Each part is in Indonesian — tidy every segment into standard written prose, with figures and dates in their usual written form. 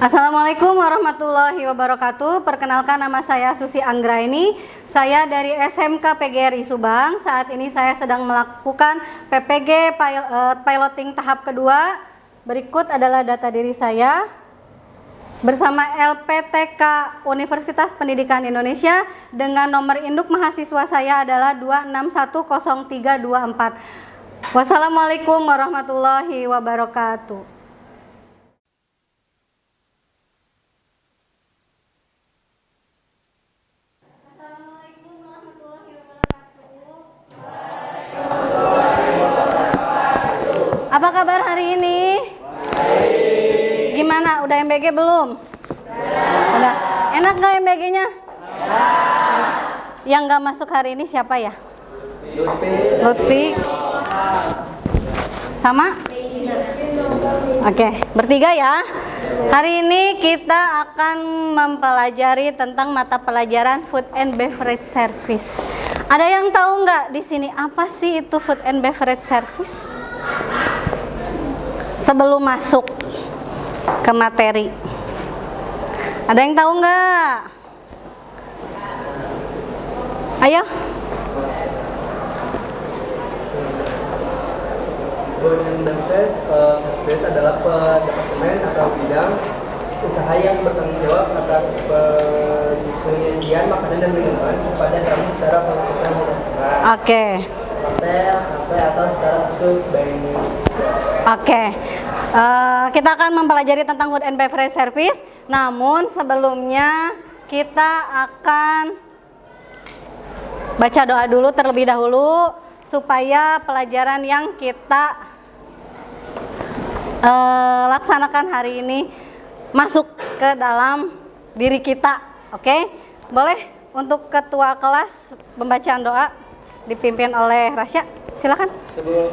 Assalamualaikum warahmatullahi wabarakatuh. Perkenalkan, nama saya Susi Anggraini. Saya dari SMK PGRI Subang. Saat ini saya sedang melakukan PPG piloting tahap kedua. Berikut adalah data diri saya. Bersama LPTK Universitas Pendidikan Indonesia dengan nomor induk mahasiswa saya adalah 2610324. Wassalamualaikum warahmatullahi wabarakatuh. Apa kabar hari ini? Baik. Gimana? Udah MBG belum? Udah. Enak gak MBG-nya? Yang gak masuk hari ini siapa ya? Lutfi. Sama? Oke, bertiga ya. Hari ini kita akan mempelajari tentang mata pelajaran Food and Beverage Service. Ada yang tahu nggak di sini apa sih itu Food and Beverage Service? Sebelum masuk ke materi, ada yang tahu nggak? Ayo. Food and Beverage Service adalah departemen atau bidang usaha yang bertanggung jawab atas penyajian makanan dan minuman kepada tamu secara konvensional dan restoran. Oke. Hotel, kafe atau secara khusus venue. Oke. Kita akan mempelajari tentang Food and Beverage Service. Namun sebelumnya kita akan baca doa dulu terlebih dahulu supaya pelajaran yang kita laksanakan hari ini masuk ke dalam diri kita. Oke? Boleh untuk ketua kelas pembacaan doa dipimpin oleh Rasya. Silakan. Sebelum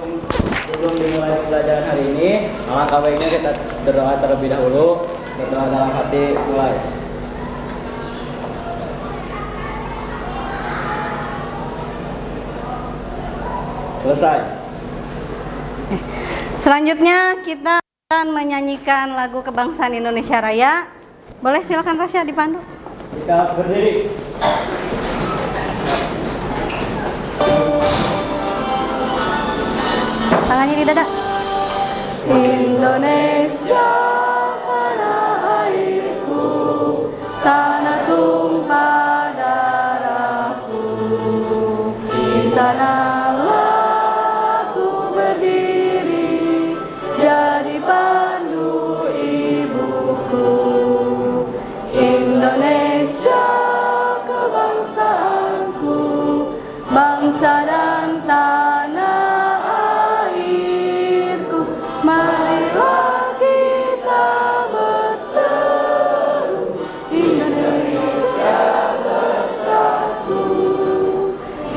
dimulai pelajaran hari ini, alangkah baiknya kita berdoa terlebih dahulu. Berdoa dalam hati, mulai. Selesai. Selanjutnya kita akan menyanyikan lagu kebangsaan Indonesia Raya. Boleh, silakan Rasya dipandu. Kita berdiri. Tangannya di dada. Indonesia tanah airku, tanah tumpah darahku. Di sanalah aku berdiri, jadi pandu ibuku. Indonesia kebangsaanku, bangsa dan tanah. Marilah kita berseru, Indonesia bersatu.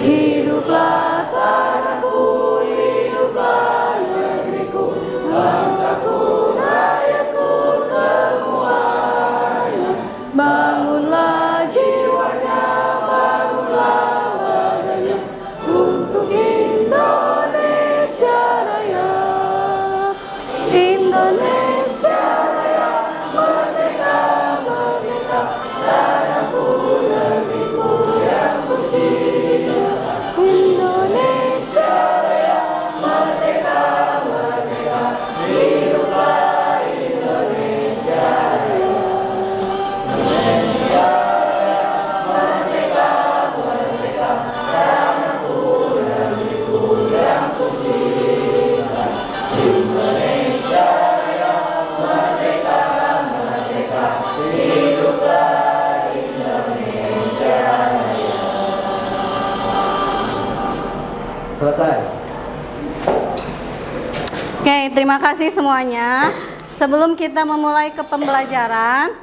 Hiduplah tanahku, hiduplah negeriku, bangsaku, rakyatku semuanya. Bangunlah jiwanya, bangunlah badannya untuk Indonesia Raya. Indonesia Raya, merdeka, merdeka, tanahku, negeriku yang ku cinta. Indonesia Raya, merdeka, merdeka, hiduplah Indonesia Raya. Indonesia Raya, merdeka, merdeka, tanahku, negeriku yang ku cinta. Indonesia Raya, merdeka, merdeka, hiduplah Indonesia Raya. Selesai. Oke, terima kasih semuanya. Sebelum kita memulai ke pembelajaran,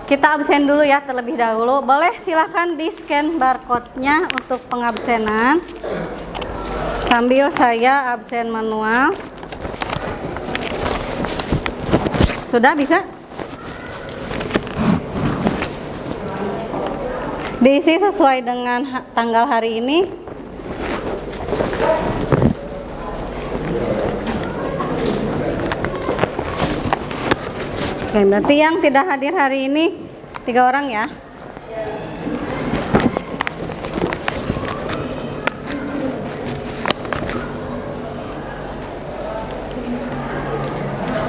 kita absen dulu ya terlebih dahulu. Boleh silahkan di-scan barcode-nya untuk pengabsenan. Sambil saya absen manual. Sudah bisa? Diisi sesuai dengan tanggal hari ini. Oke, berarti yang tidak hadir hari ini 3 orang ya.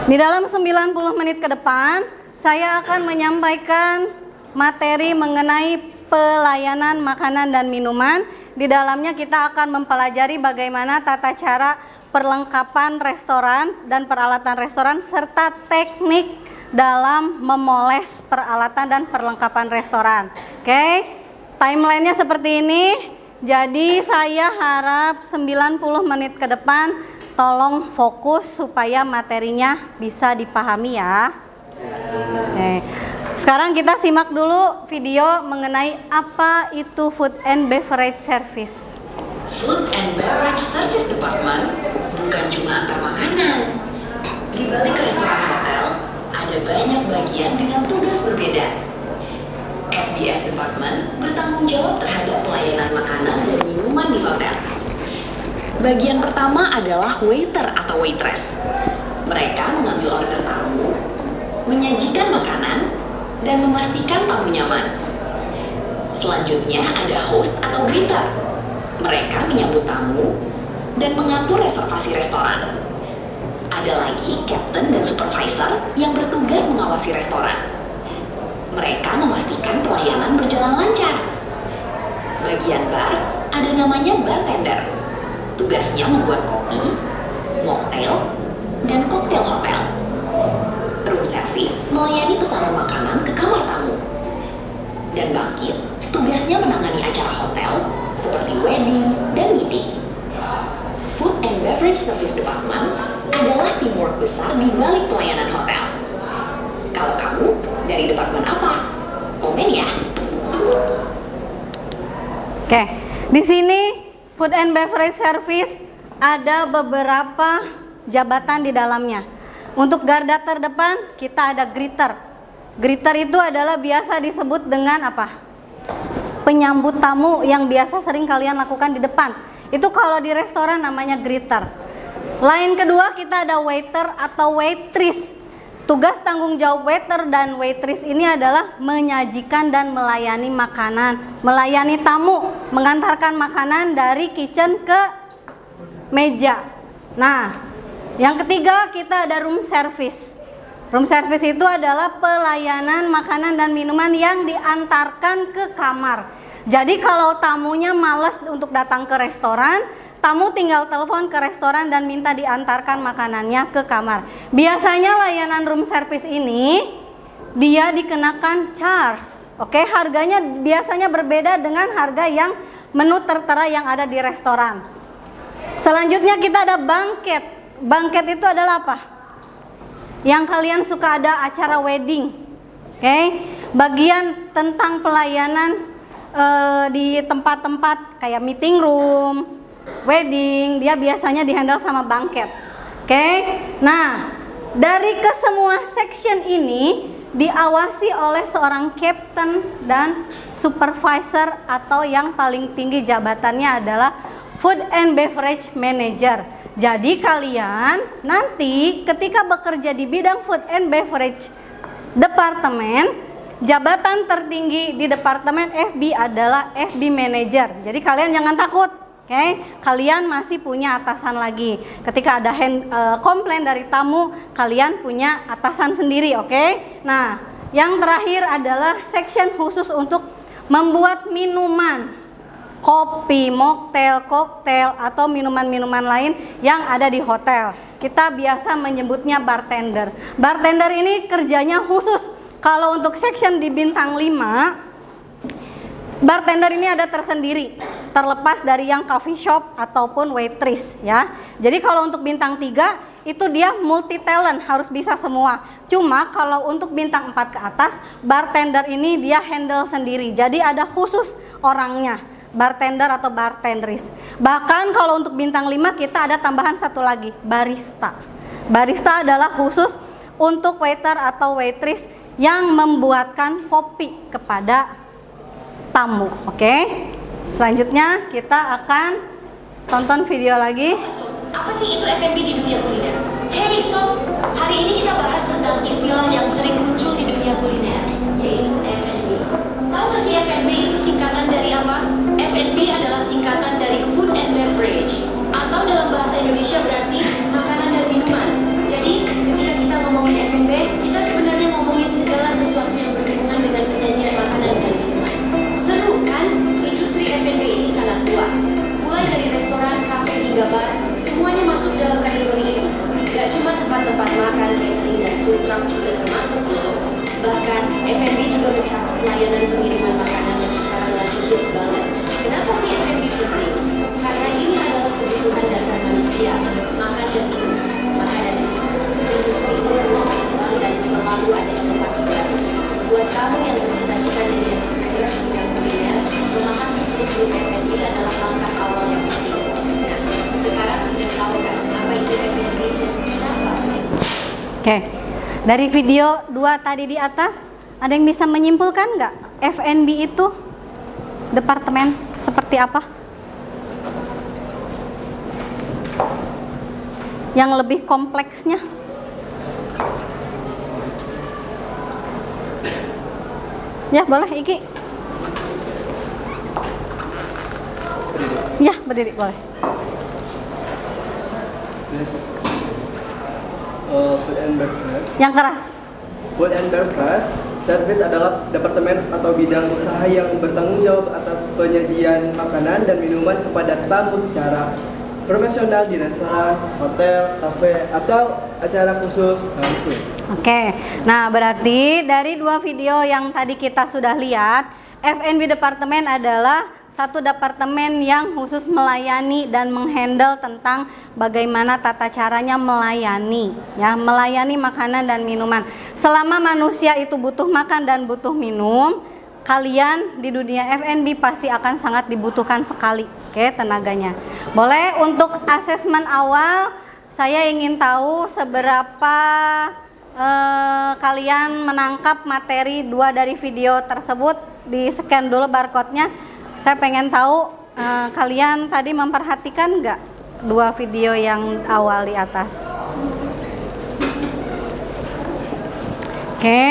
Di dalam 90 menit ke depan, saya akan menyampaikan materi mengenai pelayanan makanan dan minuman. Di dalamnya kita akan mempelajari bagaimana tata cara perlengkapan restoran dan peralatan restoran serta teknik dalam memoles peralatan dan perlengkapan restoran. Oke, timelinenya seperti ini. Jadi saya harap 90 menit ke depan tolong fokus supaya materinya bisa dipahami ya. Oke. Sekarang kita simak dulu video mengenai apa itu Food and Beverage Service. Food and Beverage Service Department bukan cuma antar makanan. Di balik restoran hotel, ada banyak bagian dengan tugas berbeda. FBS Department bertanggung jawab terhadap pelayanan makanan dan minuman di hotel. Bagian pertama adalah waiter atau waitress. Mereka mengambil order tamu, menyajikan makanan, dan memastikan tamu nyaman. Selanjutnya ada host atau greeter. Mereka menyambut tamu dan mengatur reservasi restoran. Ada lagi captain dan supervisor yang bertugas mengawasi restoran. Mereka memastikan pelayanan berjalan lancar. Bagian bar ada namanya bartender. Tugasnya membuat kopi, mocktail, dan koktail hotel. Room service melayani pesanan makanan ke kamar tamu. Dan bangkit, tugasnya menangani acara hotel seperti wedding dan meeting. Food and Beverage Service Department adalah teamwork besar di balik pelayanan hotel. Kalau kamu dari departemen apa? Komen ya. Oke, di sini Food and Beverage Service ada beberapa jabatan di dalamnya. Untuk garda terdepan kita ada greeter. Greeter itu adalah biasa disebut dengan apa? Penyambut tamu yang biasa sering kalian lakukan di depan. Itu kalau di restoran namanya greeter. Lain kedua kita ada waiter atau waitress. Tugas tanggung jawab waiter dan waitress ini adalah menyajikan dan melayani makanan, melayani tamu, mengantarkan makanan dari kitchen ke meja. Nah, yang ketiga kita ada room service. Room service itu adalah pelayanan makanan dan minuman yang diantarkan ke kamar. Jadi kalau tamunya malas untuk datang ke restoran, tamu tinggal telepon ke restoran dan minta diantarkan makanannya ke kamar. Biasanya layanan room service ini dia dikenakan charge. Oke, harganya biasanya berbeda dengan harga yang menu tertera yang ada di restoran. Selanjutnya kita ada banquet. Banquet itu adalah apa? Yang kalian suka ada acara wedding. Oke, bagian tentang pelayanan di tempat-tempat kayak meeting room, wedding, dia biasanya dihandle sama banquet. Oke. Nah, dari kesemua section ini diawasi oleh seorang captain dan supervisor atau yang paling tinggi jabatannya adalah Food and Beverage Manager. Jadi kalian nanti ketika bekerja di bidang Food and Beverage Department, jabatan tertinggi di departemen FB adalah FB Manager. Jadi kalian jangan takut. Oke, kalian masih punya atasan lagi. Ketika ada komplain dari tamu, kalian punya atasan sendiri, oke? Nah, yang terakhir adalah section khusus untuk membuat minuman, kopi, mocktail, koktail, atau minuman-minuman lain yang ada di hotel. Kita biasa menyebutnya bartender. Bartender ini kerjanya khusus. Kalau untuk section di bintang 5, bartender ini ada tersendiri, terlepas dari yang coffee shop ataupun waitress ya. Jadi kalau untuk bintang 3 itu dia multi talent, harus bisa semua. Cuma kalau untuk bintang 4 ke atas, bartender ini dia handle sendiri. Jadi ada khusus orangnya, bartender atau bartenders. Bahkan kalau untuk bintang 5 kita ada tambahan satu lagi, barista. Barista adalah khusus untuk waiter atau waitress yang membuatkan kopi kepada tamu. Oke. Selanjutnya kita akan tonton video lagi. Apa sih itu F&B di dunia kuliner? Hey Sob, hari ini kita bahas tentang istilah yang sering jam juga termasuk loh. Bahkan F&B juga mencakup layanan pengiriman makanan yang sekarang lagi hits banget. Kenapa sih F&B penting? Karena ini adalah kebutuhan dasar manusia, makan dan minum. Makanan dan minum. Industri ini terus berkembang dan selalu ada inovasi baru. Buat kamu yang bercita-cita jadi entrepreneur di bidang kuliner, memakan tersebut di F&B adalah langkah awal yang penting. Nah, sekarang sudah tahu kan apa itu F&B dan kenapa? Oke, dari video 2 tadi di atas, ada yang bisa menyimpulkan nggak F&B itu departemen seperti apa? Yang lebih kompleksnya? Ya, boleh Iki. Ya, berdiri boleh. Food and beverage. Yang keras. Food and beverage service adalah departemen atau bidang usaha yang bertanggung jawab atas penyajian makanan dan minuman kepada tamu secara profesional di restoran, hotel, kafe, atau acara khusus banquet. Oke, nah berarti dari 2 video yang tadi kita sudah lihat, F&B departemen adalah satu departemen yang khusus melayani dan menghandle tentang bagaimana tata caranya melayani, ya, melayani makanan dan minuman. Selama manusia itu butuh makan dan butuh minum, kalian di dunia F&B pasti akan sangat dibutuhkan sekali, oke, tenaganya. Boleh untuk asesmen awal, saya ingin tahu seberapa kalian menangkap materi 2 dari video tersebut. Di scan dulu barcode-nya. Saya pengen tahu kalian tadi memperhatikan nggak 2 video yang awal di atas. Oke.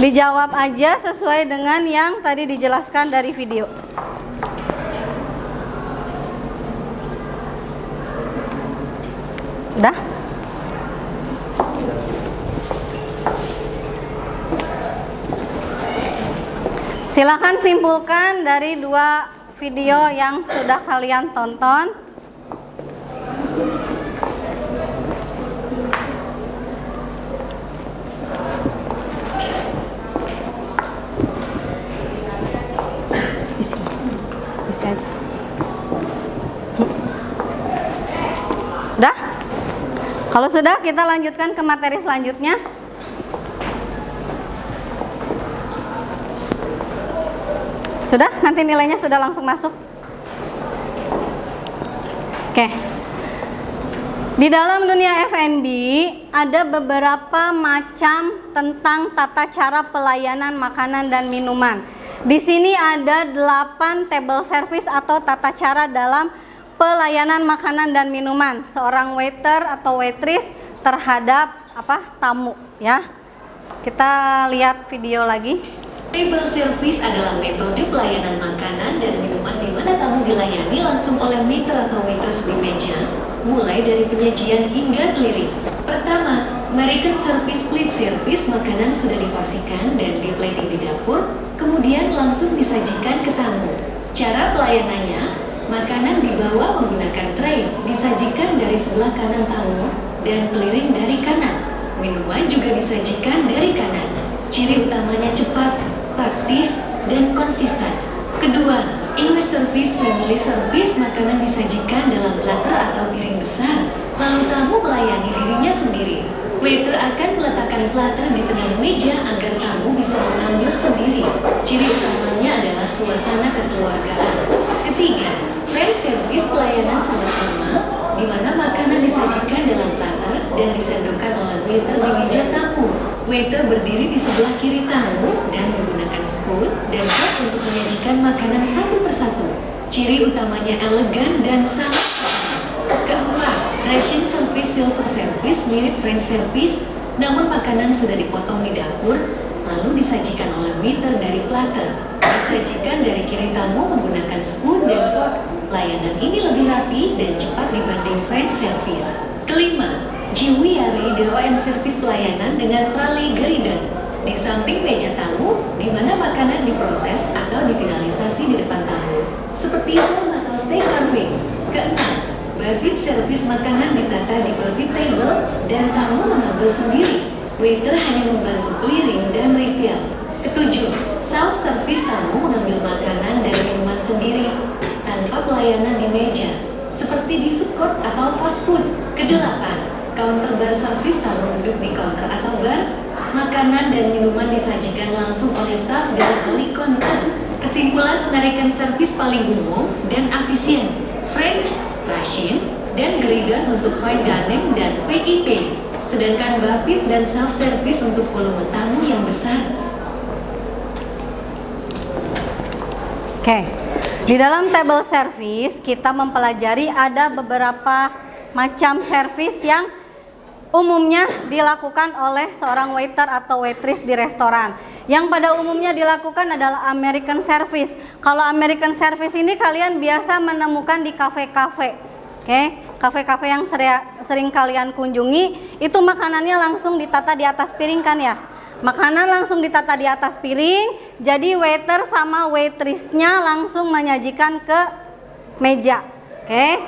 Dijawab aja sesuai dengan yang tadi dijelaskan dari video. Sudah? Silakan simpulkan dari 2 video yang sudah kalian tonton. Isi aja. Udah? Kalau sudah, kita lanjutkan ke materi selanjutnya. Sudah? Nanti nilainya sudah langsung masuk. Oke. Di dalam dunia F&B ada beberapa macam tentang tata cara pelayanan makanan dan minuman. Di sini ada 8 table service atau tata cara dalam pelayanan makanan dan minuman seorang waiter atau waitress terhadap tamu, ya. Kita lihat video lagi. Table service adalah metode pelayanan makanan dan minuman di mana tamu dilayani langsung oleh waiter atau waitress di meja, mulai dari penyajian hingga clearing. Pertama, American Service Plate Service, makanan sudah diporsikan dan di-plating di dapur, kemudian langsung disajikan ke tamu. Cara pelayanannya, makanan dibawa menggunakan tray, disajikan dari sebelah kanan tamu, dan clearing dari kanan. Minuman juga disajikan dari kanan. Ciri utamanya cepat, praktis, dan konsisten. Kedua, English Service Family Service, makanan disajikan dalam platter atau piring besar, lalu tamu melayani dirinya sendiri. Waiter akan meletakkan platter di tengah meja agar tamu bisa mengambil sendiri. Ciri utamanya adalah suasana kekeluargaan. Ketiga, Friend Service, pelayanan sama-sama, di mana makanan disajikan dalam platter dan disendokkan oleh waiter di meja tamu. Waiter berdiri di sebelah kiri tamu dan menggunakan spoon dan fork untuk menyajikan makanan satu persatu. Ciri utamanya elegan dan sangat profesional. Keempat, Ration Service Silver Service mirip Friend Service, namun makanan sudah dipotong di dapur, lalu disajikan oleh waiter dari platter. Disajikan dari kiri tamu menggunakan spoon dan fork. Layanan ini lebih rapi dan cepat dibanding Friend Service. Kelima, Jiwiari DON Service, pelayanan dengan trali grinder di samping meja tamu, di mana makanan diproses atau difinalisasi di depan tamu, seperti ham atau steak carving. Keenam, Buffet servis makanan ditata di buffet table dan tamu mengambil sendiri. Waiter hanya membantu clearing dan refill. Ketujuh, self service, tamu mengambil makanan dan minuman sendiri tanpa pelayanan di meja, seperti di food court atau fast food. Kedelapan, counter bar service, tamu duduk di counter atau bar. Makanan dan minuman disajikan langsung oleh staf dari balik counter. Kesimpulan, American service paling umum dan efisien. French, Russian, dan Gridon untuk fine dining dan VIP. Sedangkan buffet dan self service untuk volume tamu yang besar. Oke, di dalam table service kita mempelajari ada beberapa macam service yang umumnya dilakukan oleh seorang waiter atau waitress di restoran. Yang pada umumnya dilakukan adalah American service. Kalau American service ini kalian biasa menemukan di kafe-kafe. Oke, kafe-kafe yang sering kalian kunjungi, itu makanannya langsung ditata di atas piring kan ya? Makanan langsung ditata di atas piring, jadi waiter sama waitressnya langsung menyajikan ke meja. Oke.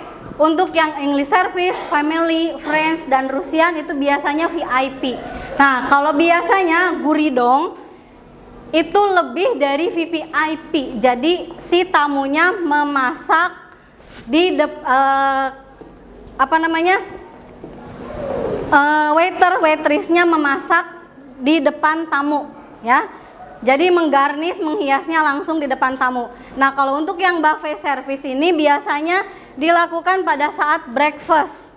Untuk yang English service, family, friends, dan Russian itu biasanya VIP. Nah, kalau biasanya guridong itu lebih dari VIP. Jadi si tamunya memasak di waiter waitressnya memasak di depan tamu ya. Jadi menggarnis, menghiasnya langsung di depan tamu. Nah, kalau untuk yang buffet service ini biasanya dilakukan pada saat breakfast.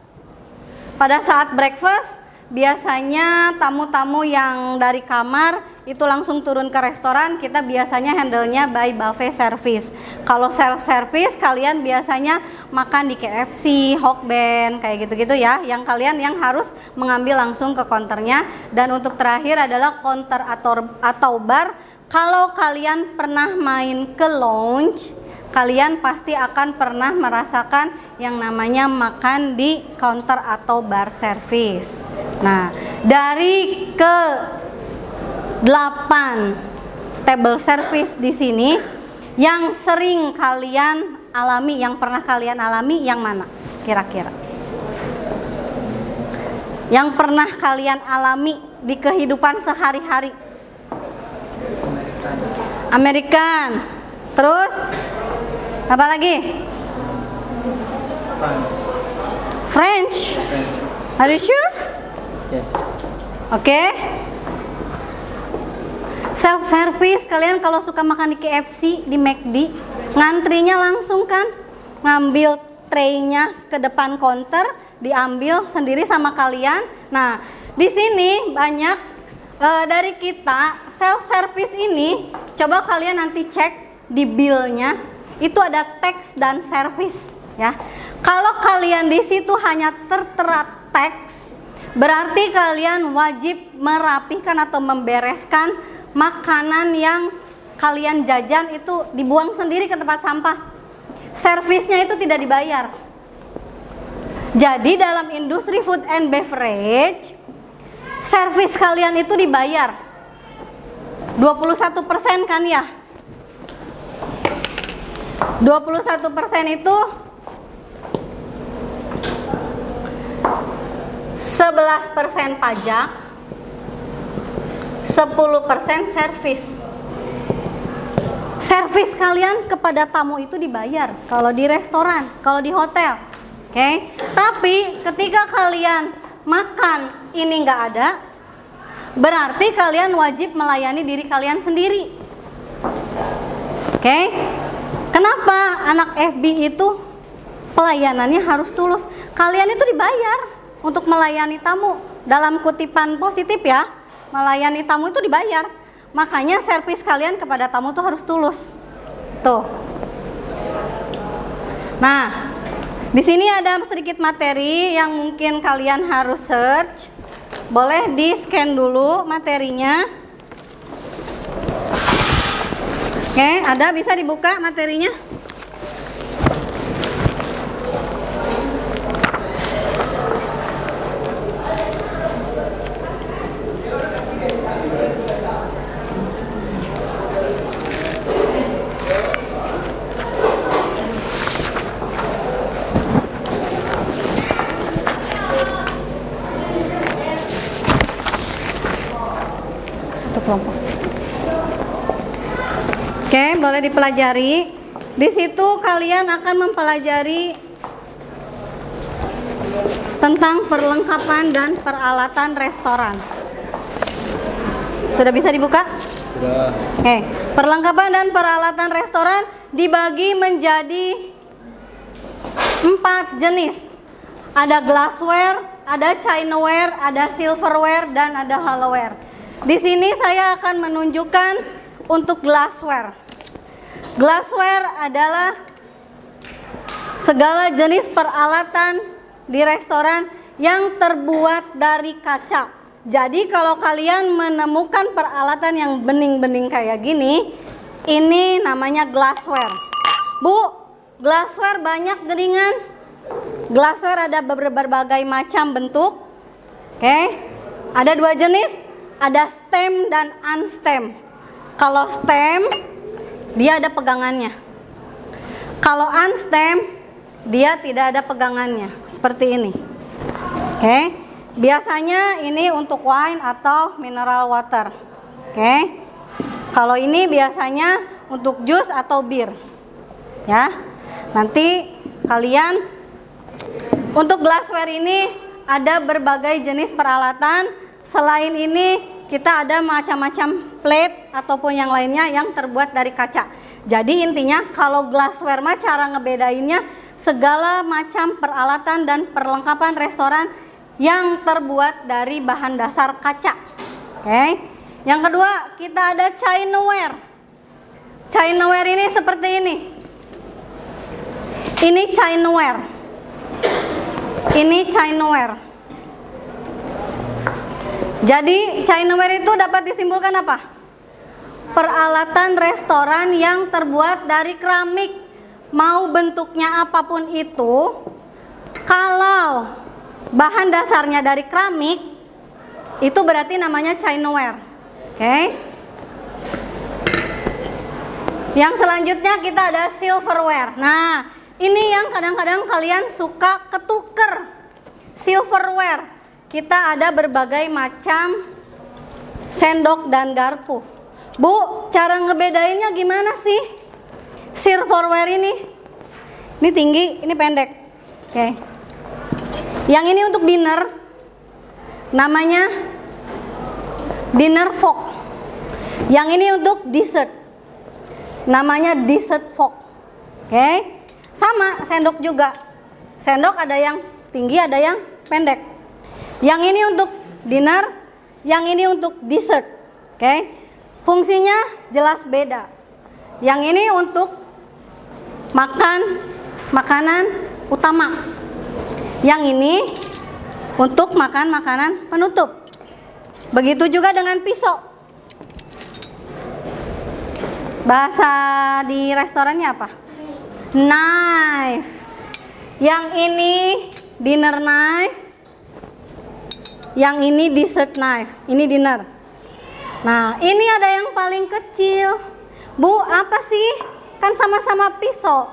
Pada saat breakfast biasanya tamu-tamu yang dari kamar itu langsung turun ke restoran, kita biasanya handle-nya by buffet service. Kalau self service kalian biasanya makan di KFC, Hokben, kayak gitu-gitu ya, yang kalian yang harus mengambil langsung ke counternya. Dan untuk terakhir adalah counter atau bar. Kalau kalian pernah main ke lounge, kalian pasti akan pernah merasakan yang namanya makan di counter atau bar service. Nah, dari ke 8 table service di sini, yang sering kalian alami, yang pernah kalian alami yang mana kira-kira? Yang pernah kalian alami di kehidupan sehari-hari? American. Terus apa lagi? French. Are you sure? Yes. Oke. Self service, kalian kalau suka makan di KFC, di McD, ngantrinya langsung kan, ngambil tray-nya ke depan counter, diambil sendiri sama kalian. Nah, di sini banyak dari kita self service ini, coba kalian nanti cek di bill-nya, itu ada tax dan service ya. Kalau kalian di situ hanya tertera tax, berarti kalian wajib merapihkan atau membereskan makanan yang kalian jajan itu dibuang sendiri ke tempat sampah. Servisnya itu tidak dibayar. Jadi dalam industri food and beverage, servis kalian itu dibayar 21% kan ya? 21% itu 11% pajak, 10% servis. Servis kalian kepada tamu itu dibayar kalau di restoran, kalau di hotel. Oke. Tapi ketika kalian makan ini nggak ada, berarti kalian wajib melayani diri kalian sendiri. Oke. Kenapa anak FB itu pelayanannya harus tulus? Kalian itu dibayar untuk melayani tamu. Dalam kutipan positif ya, melayani tamu itu dibayar. Makanya servis kalian kepada tamu tuh harus tulus. Tuh. Nah, di sini ada sedikit materi yang mungkin kalian harus search. Boleh di-scan dulu materinya. Oke, ada, bisa dibuka materinya. kelompok. Oke, boleh dipelajari. Di situ kalian akan mempelajari tentang perlengkapan dan peralatan restoran. Sudah bisa dibuka? Sudah. Oke, perlengkapan dan peralatan restoran dibagi menjadi 4 jenis. Ada glassware, ada chinaware, ada silverware, dan ada hollowware. Di sini saya akan menunjukkan untuk glassware. Glassware adalah segala jenis peralatan di restoran yang terbuat dari kaca. Jadi kalau kalian menemukan peralatan yang bening-bening kayak gini, ini namanya glassware. Bu, glassware banyak geningan. Glassware ada berbagai macam bentuk. Oke, ada 2 jenis, ada stem dan unstem. Kalau stem, dia ada pegangannya. Kalau unstem, dia tidak ada pegangannya, seperti ini. Oke, biasanya ini untuk wine atau mineral water. Oke, kalau ini biasanya untuk jus atau bir. Ya, nanti kalian untuk glassware ini ada berbagai jenis peralatan. Selain ini kita ada macam-macam plate ataupun yang lainnya yang terbuat dari kaca. Jadi intinya kalau glassware mah cara ngebedainnya segala macam peralatan dan perlengkapan restoran yang terbuat dari bahan dasar kaca. Oke. Yang kedua, kita ada chinaware. Chinaware ini seperti ini. Ini chinaware. Ini chinaware. Jadi chinaware itu dapat disimpulkan apa? Peralatan restoran yang terbuat dari keramik. Mau bentuknya apapun itu, kalau bahan dasarnya dari keramik, itu berarti namanya chinaware. Oke. Yang selanjutnya kita ada silverware. Nah, ini yang kadang-kadang kalian suka ketuker. Silverware. Kita ada berbagai macam sendok dan garpu. Bu, cara ngebedainnya gimana sih? Silverware ini tinggi, ini pendek. Oke. Yang ini untuk dinner, namanya dinner fork. Yang ini untuk dessert, namanya dessert fork. Oke. Sama sendok juga. Sendok ada yang tinggi, ada yang pendek. Yang ini untuk dinner, yang ini untuk dessert. Oke. Fungsinya jelas beda. Yang ini untuk makan makanan utama. Yang ini untuk makan makanan penutup. Begitu juga dengan pisau. Bahasa di restorannya apa? Knife. Yang ini dinner knife. Yang ini dessert knife. Ini dinner. Nah, ini ada yang paling kecil. Bu, apa sih? Kan sama-sama pisau.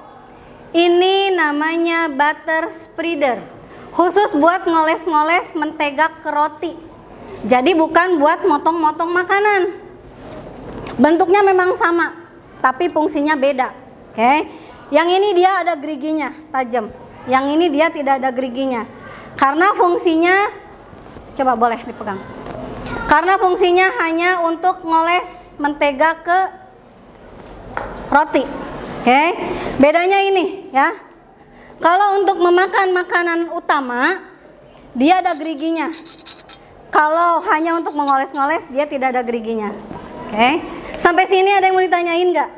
Ini namanya butter spreader. Khusus buat ngoles-ngoles mentega ke roti. Jadi bukan buat motong-motong makanan. Bentuknya memang sama, tapi fungsinya beda. Oke. Yang ini dia ada geriginya, tajam. Yang ini dia tidak ada geriginya. Karena fungsinya, coba boleh dipegang. Karena fungsinya hanya untuk ngoles mentega ke roti. Oke. Bedanya ini ya. Kalau untuk memakan makanan utama, dia ada geriginya. Kalau hanya untuk mengoles-ngoles, dia tidak ada geriginya. Oke. Sampai sini ada yang mau ditanyain nggak?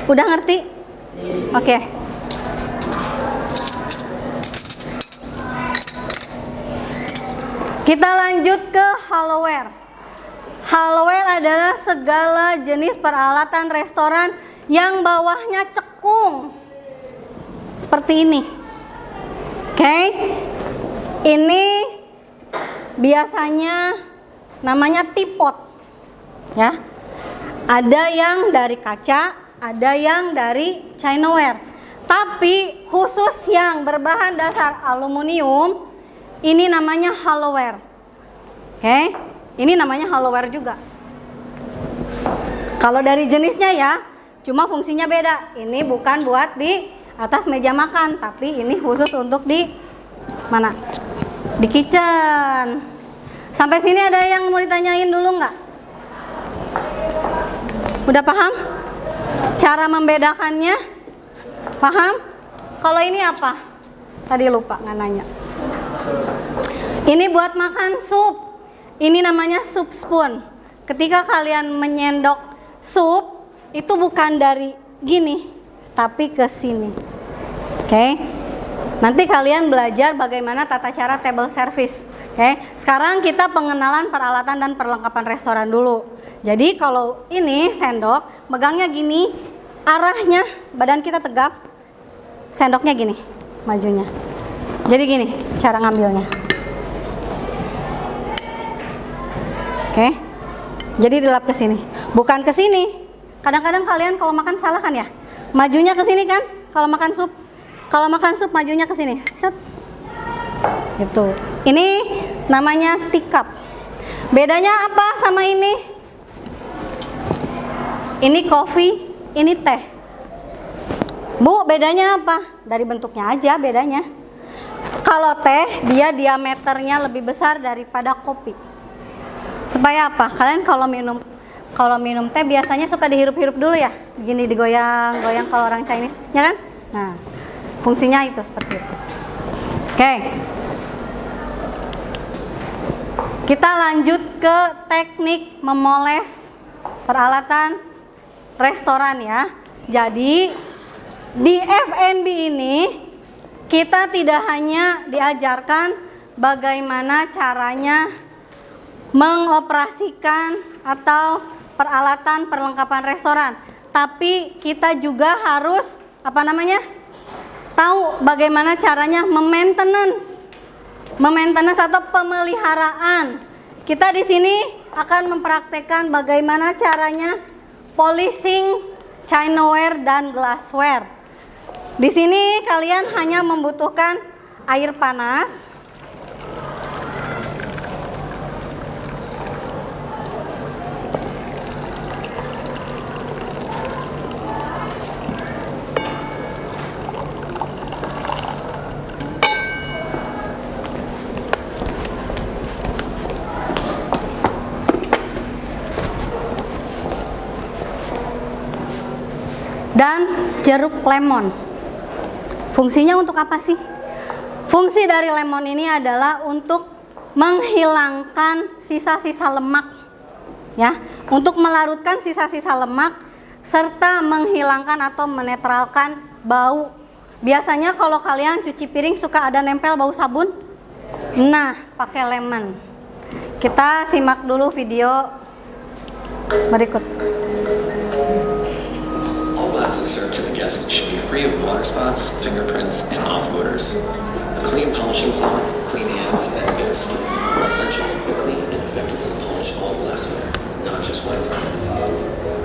Udah ngerti? Oke. Kita lanjut ke hollowware. Hollowware adalah segala jenis peralatan restoran yang bawahnya cekung. Seperti ini. Oke. Ini biasanya namanya teapot. Ya. Ada yang dari kaca, ada yang dari chinaware. Tapi khusus yang berbahan dasar aluminium, ini namanya hollowware. Oke. Ini namanya hollowware juga. Kalau dari jenisnya ya, cuma fungsinya beda. Ini bukan buat di atas meja makan, tapi ini khusus untuk di mana? Di kitchen. Sampai sini ada yang mau ditanyain dulu nggak? Udah paham? Cara membedakannya? Paham? Kalau ini apa? Tadi lupa nggak nanya. Ini buat makan sup. Ini namanya soup spoon. Ketika kalian menyendok sup, itu bukan dari gini, tapi ke sini. Oke? Nanti kalian belajar bagaimana tata cara table service. Oke? Sekarang kita pengenalan peralatan dan perlengkapan restoran dulu. Jadi kalau ini sendok, megangnya gini, arahnya badan kita tegap, sendoknya gini, majunya. Jadi gini cara ngambilnya. Oke? Jadi dilap ke sini, bukan ke sini. Kadang-kadang kalian kalau makan salah kan ya? Majunya ke sini kan? Kalau makan sup. Kalau makan sup majunya ke sini. Set. Gitu. Ini namanya teacup. Bedanya apa sama ini? Ini kopi, ini teh. Bu, bedanya apa? Dari bentuknya aja bedanya. Kalau teh, dia diameternya lebih besar daripada kopi. Supaya apa? Kalian kalau minum teh biasanya suka dihirup-hirup dulu ya, gini digoyang-goyang kalau orang Chinese, ya kan? Nah, fungsinya itu seperti itu. Oke. Kita lanjut ke teknik memoles peralatan restoran ya. Jadi di F&B ini kita tidak hanya diajarkan bagaimana caranya mengoperasikan atau peralatan perlengkapan restoran, tapi kita juga harus tahu bagaimana caranya maintenance atau pemeliharaan. Kita di sini akan mempraktekkan bagaimana caranya polishing chinaware dan glassware. Di sini kalian hanya membutuhkan air panas, dan jeruk lemon. Fungsinya untuk apa sih? Fungsi dari lemon ini adalah untuk menghilangkan sisa-sisa lemak, ya, untuk melarutkan sisa-sisa lemak serta menghilangkan atau menetralkan bau. Biasanya kalau kalian cuci piring suka ada nempel bau sabun. Nah, pakai lemon. Kita simak dulu video berikut. All glasses served to the guests should be free of water spots, fingerprints, and off odors. A clean polishing cloth, clean hands, and a bit of steam are essential to quickly and effectively polish all glassware, not just wine glasses.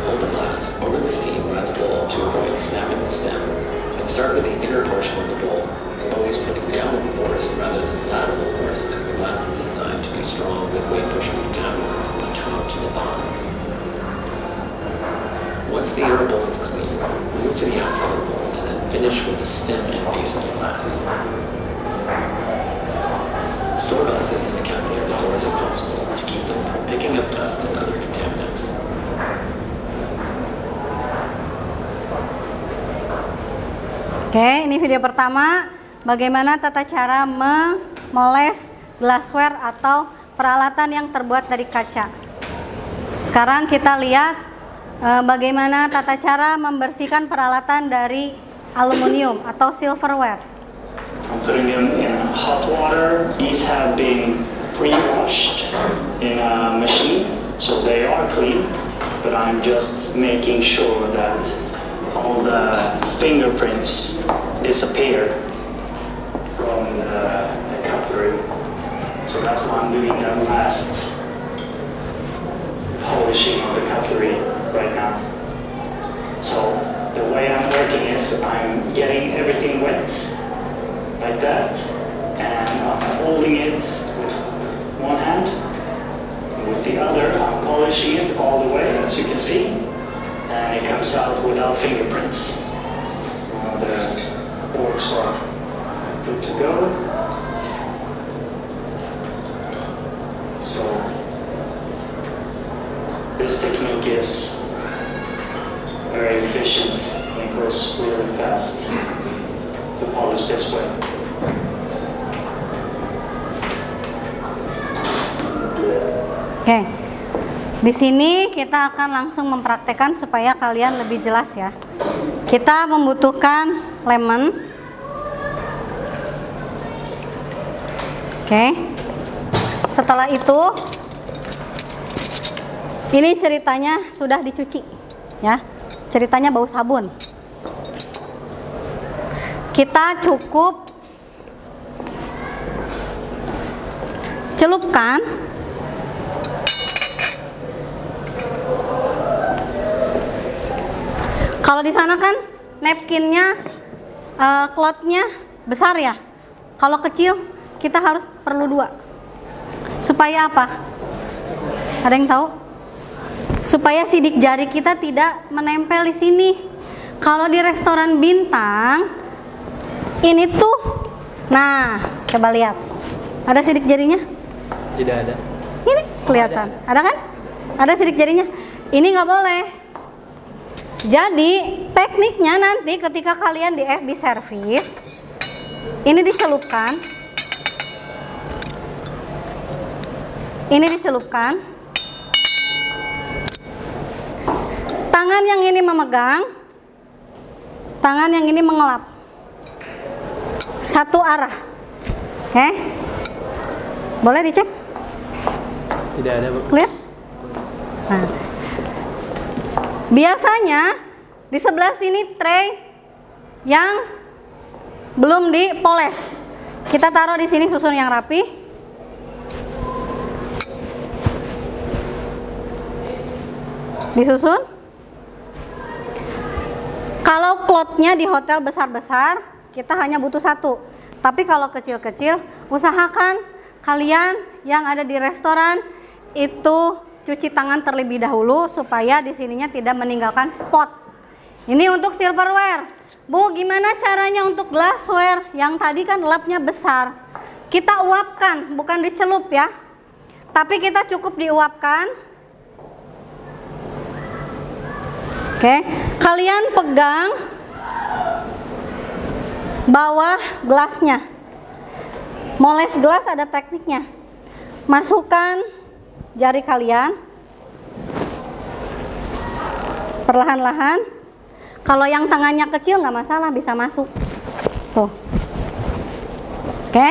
Hold the glass over the steam around the bowl to avoid snapping the stem, and start with the inner portion of the bowl, always putting downward force rather than lateral force, as the glass is designed to be strong with weight pushing downward from the top to the bottom. Once the inner bowl is clean, move to the outside of the bowl and then finish with the stem and base of the glass. Store glasses in the cabinet near the doors if possible to keep them from picking up dust and other contaminants. Oke, ini video pertama bagaimana tata cara memoles glassware atau peralatan yang terbuat dari kaca. Sekarang kita lihat bagaimana tata cara membersihkan peralatan dari aluminium atau silverware. I'm putting them in hot water. These have been pre-washed in a machine, so they are clean, but I'm just making sure that all the fingerprints disappear from the cutlery. So that's why I'm doing the last polishing of the cutlery right now. So the way I'm working is I'm getting everything wet like that, and I'm holding it with one hand, and with the as you can see, and it comes out without fingerprints. The forks are good to go. So this technique is very efficient and it goes really fast to polish this way. Oke. Di sini kita akan langsung mempraktekkan supaya kalian lebih jelas ya. Kita membutuhkan lemon. Oke. Setelah itu, ini ceritanya sudah dicuci ya. Ceritanya bau sabun. Kita cukup celupkan kalau di sana kan napkinnya clothnya besar ya. Kalau kecil kita harus perlu 2. Supaya apa? Ada yang tahu? Supaya sidik jari kita tidak menempel di sini. Kalau di restoran bintang ini tuh, nah coba lihat, ada sidik jarinya? Tidak ada. Ini kelihatan, ada kan? Ada sidik jarinya. Ini nggak boleh. Jadi tekniknya nanti ketika kalian di FB service, ini dicelupkan, ini dicelupkan, tangan yang ini memegang, tangan yang ini mengelap, satu arah, oke? Boleh dicek? Tidak ada, Bu. Clear? Nah, biasanya di sebelah sini tray yang belum dipoles. Kita taruh di sini susun yang rapi. Disusun. Kalau clothnya di hotel besar-besar, kita hanya butuh 1. Tapi kalau kecil-kecil, usahakan kalian yang ada di restoran itu cuci tangan terlebih dahulu supaya di sininya tidak meninggalkan spot. Ini untuk silverware. Bu, gimana caranya untuk glassware? Yang tadi kan lapnya besar. Kita uapkan, bukan dicelup ya. Tapi kita cukup diuapkan. Oke, kalian pegang bawah gelasnya. Moles gelas ada tekniknya. Masukkan jari kalian perlahan-lahan. Kalau yang tangannya kecil nggak masalah, bisa masuk. Tuh. Oke.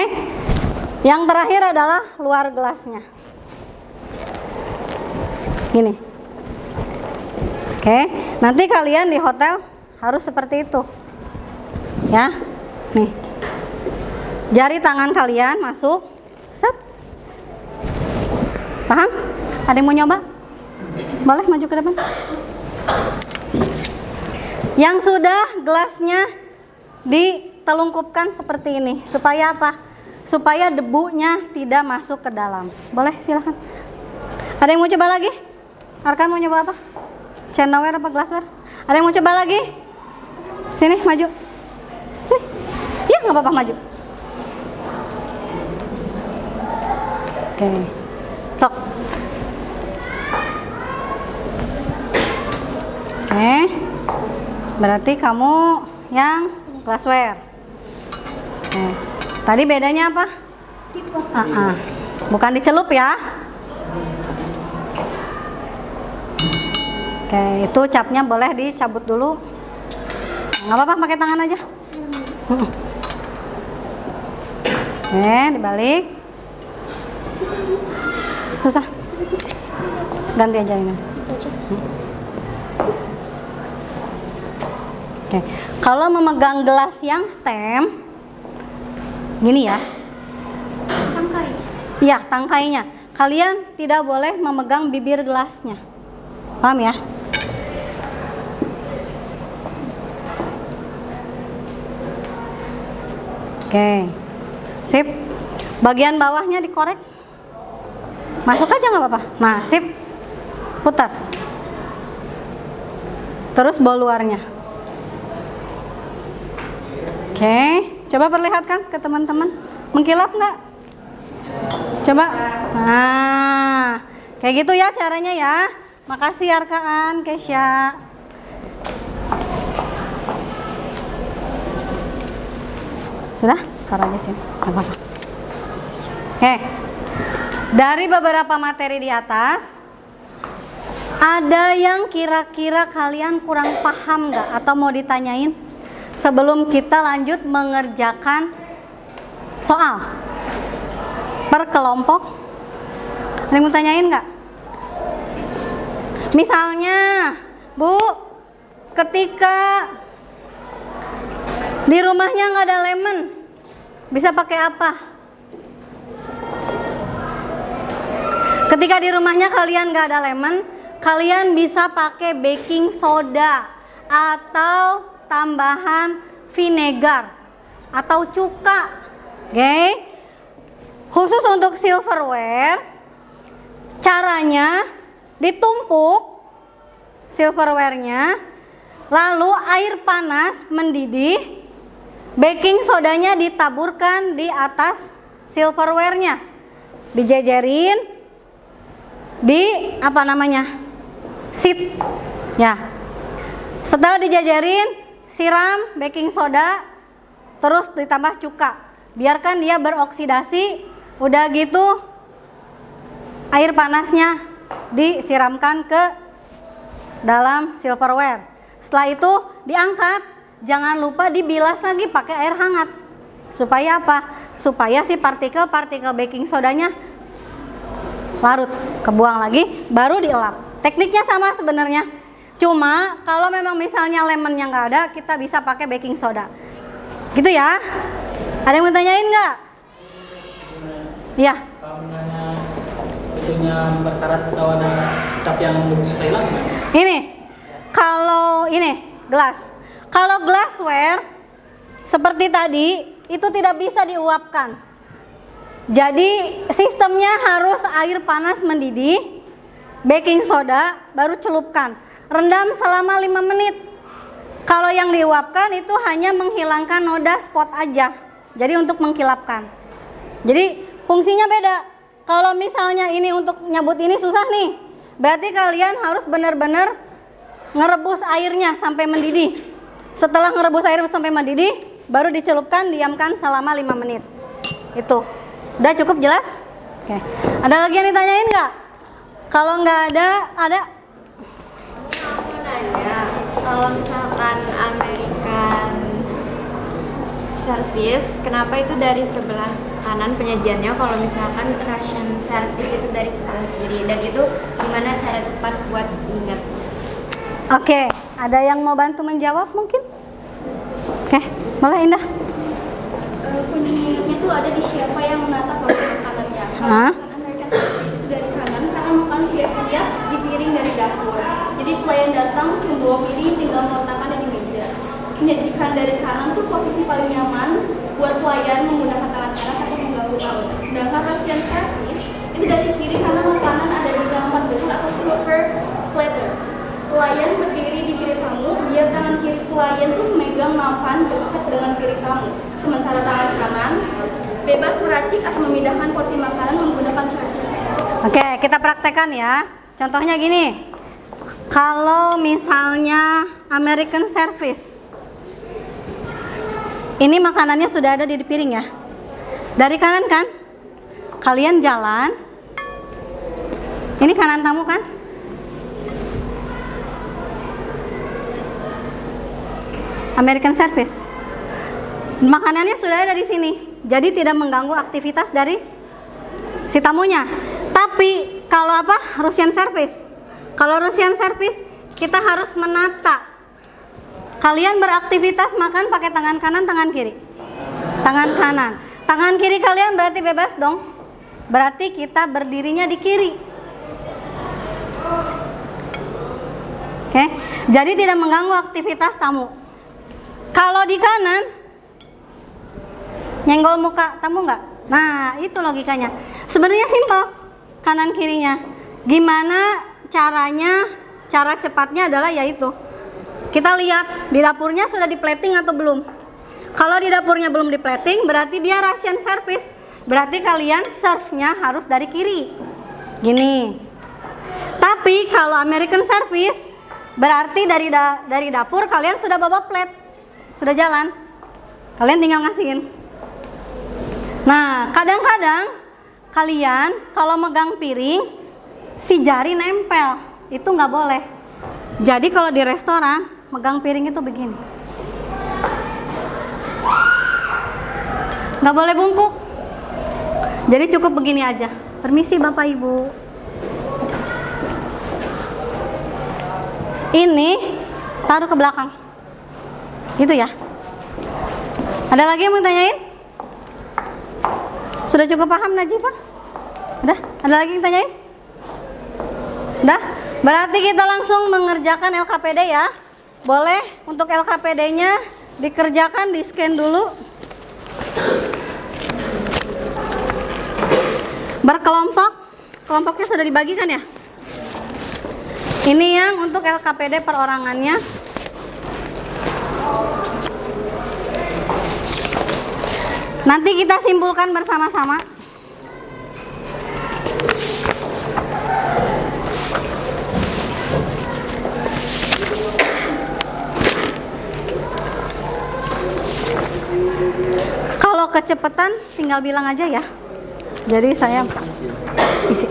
Yang terakhir adalah luar gelasnya. Gini. Oke. Nanti kalian di hotel harus seperti itu. Ya. Nih. Jari tangan kalian masuk. Set. Paham? Ada yang mau nyoba? Boleh maju ke depan. Yang sudah gelasnya ditelungkupkan seperti ini. Supaya apa? Supaya debunya tidak masuk ke dalam. Boleh, silahkan. Ada yang mau coba lagi? Arkan mau nyoba apa? Channelware apa glassware? Ada yang mau coba lagi? Sini, maju. Nih. Ya, nggak apa-apa, maju. Oke. Sok. Oke. Berarti kamu yang glassware. Oke. Tadi bedanya apa? Bukan dicelup ya. Oke, itu capnya boleh dicabut dulu. Nggak apa-apa, pakai tangan aja. Oke, dibalik. Susah. Ganti aja ini. Oke. Kalau memegang gelas yang stem, gini ya. Tangkai. Iya, tangkainya. Kalian tidak boleh memegang bibir gelasnya. Paham ya? Oke. Sip. Bagian bawahnya dikorek. Masuk aja nggak apa-apa. Nah, sip. Putar. terus bol luarnya. Oke, coba perlihatkan ke teman-teman. Mengkilap nggak? Coba. Nah, kayak gitu ya caranya ya. Makasih Arkaan, Kesya. Sudah? Taruh aja sini. Nggak apa-apa. Oke. Dari beberapa materi di atas, ada yang kira-kira kalian kurang paham nggak atau mau ditanyain sebelum kita lanjut mengerjakan soal per kelompok? Ada yang mau tanyain nggak? Misalnya, Bu, ketika di rumahnya nggak ada lemon, bisa pakai apa? Ketika di rumahnya kalian nggak ada lemon, kalian bisa pakai baking soda atau tambahan vinegar atau cuka. Oke. Khusus untuk silverware, caranya ditumpuk silverware-nya, lalu air panas mendidih, baking sodanya ditaburkan di atas silverware-nya, dijejerin di apa namanya, seat ya. Setelah dijajarin, siram baking soda, terus ditambah cuka, biarkan dia beroksidasi. Udah gitu air panasnya disiramkan ke dalam silverware. Setelah itu diangkat, jangan lupa dibilas lagi pakai air hangat. Supaya apa? Supaya si partikel-partikel baking sodanya larut, kebuang lagi, baru dielap. Tekniknya sama sebenarnya. Cuma kalau memang misalnya lemonnya nggak ada, kita bisa pakai baking soda. Gitu ya. Ada yang mau tanyain nggak? Iya. Kalau misalnya itunya berkarat atau ada cap yang lebih susah hilang gimana? Ini, kalau ini gelas. Kalau glassware seperti tadi itu tidak bisa diuapkan. Jadi sistemnya harus air panas mendidih, baking soda, baru celupkan. Rendam selama 5 menit. Kalau yang diuapkan itu hanya menghilangkan noda spot aja. Jadi untuk mengkilapkan. Jadi fungsinya beda. Kalau misalnya ini untuk nyabut ini susah nih, berarti kalian harus benar-benar ngerebus airnya sampai mendidih. Setelah ngerebus air sampai mendidih, baru dicelupkan, diamkan selama 5 menit. Itu. Udah cukup jelas? Oke. Ada lagi yang ditanyain nggak? Kalau nggak ada, ada? Aku nanya, kalau misalkan American Service, kenapa itu dari sebelah kanan penyajiannya? Kalau misalkan Russian Service itu dari sebelah kiri, dan itu gimana cara cepat buat ingat? Oke, ada yang mau bantu menjawab mungkin? Oke, mulai Indah. Kunci ingatnya tuh ada di siapa yang menata porsi makanannya. Hah? American Service itu dari kanan karena makanan sudah siap di piring dari dapur. Jadi pelayan datang membawa piring, tinggal meletakkannya di meja. Menyajikan dari kanan tuh posisi paling nyaman buat pelayan menggunakan tangan kanan tanpa mengganggu tamu. Sedangkan Russian Service itu dari kiri karena makanan ada di tempat besar atau silver platter. Pelayan berdiri di kiri tamu, biar tangan kiri pelayan tuh memegang nampan dekat dengan piring tamu. Sementara tangan kanan bebas meracik atau memindahkan porsi makanan menggunakan service. Oke, kita praktekkan ya. Contohnya gini. Kalau misalnya American Service, ini makanannya sudah ada di piring ya. Dari kanan kan? Kalian jalan. Ini kanan tamu kan? American Service. Makanannya sudah ada di sini. Jadi tidak mengganggu aktivitas dari si tamunya. Tapi kalau apa? Russian Service. Kalau Russian Service kita harus menata. Kalian beraktivitas makan pakai tangan kanan, tangan kiri. Tangan kanan. Tangan kiri kalian berarti bebas dong. Berarti kita berdirinya di kiri. Oke. Jadi tidak mengganggu aktivitas tamu. Kalau di kanan nyenggol muka tamu nggak? Nah, itu logikanya. Sebenarnya simpel, kanan kirinya. Gimana caranya? Cara cepatnya adalah yaitu Kita lihat di dapurnya sudah di plating atau belum. Kalau di dapurnya belum di plating, berarti dia Russian service. Berarti kalian serve-nya harus dari kiri. Gini. Tapi kalau American service, berarti dari dapur kalian sudah bawa plate. Sudah jalan. Kalian tinggal ngasihin. Nah, kadang-kadang kalian kalau megang piring, si jari nempel. Itu nggak boleh. Jadi kalau di restoran, megang piring itu begini. Nggak boleh bungkuk. Jadi cukup begini aja. Permisi Bapak Ibu. Ini taruh ke belakang. Gitu ya. Ada lagi yang mau tanyain? Sudah cukup paham Najibah? Udah? Ada lagi yang tanyain? Udah? Berarti kita langsung mengerjakan LKPD ya. Boleh untuk LKPD-nya dikerjakan, di scan dulu. Berkelompok. Kelompoknya sudah dibagikan ya? Ini yang untuk LKPD perorangannya. Nanti kita simpulkan bersama-sama. Kalau kecepatan tinggal bilang aja ya. Jadi saya isi.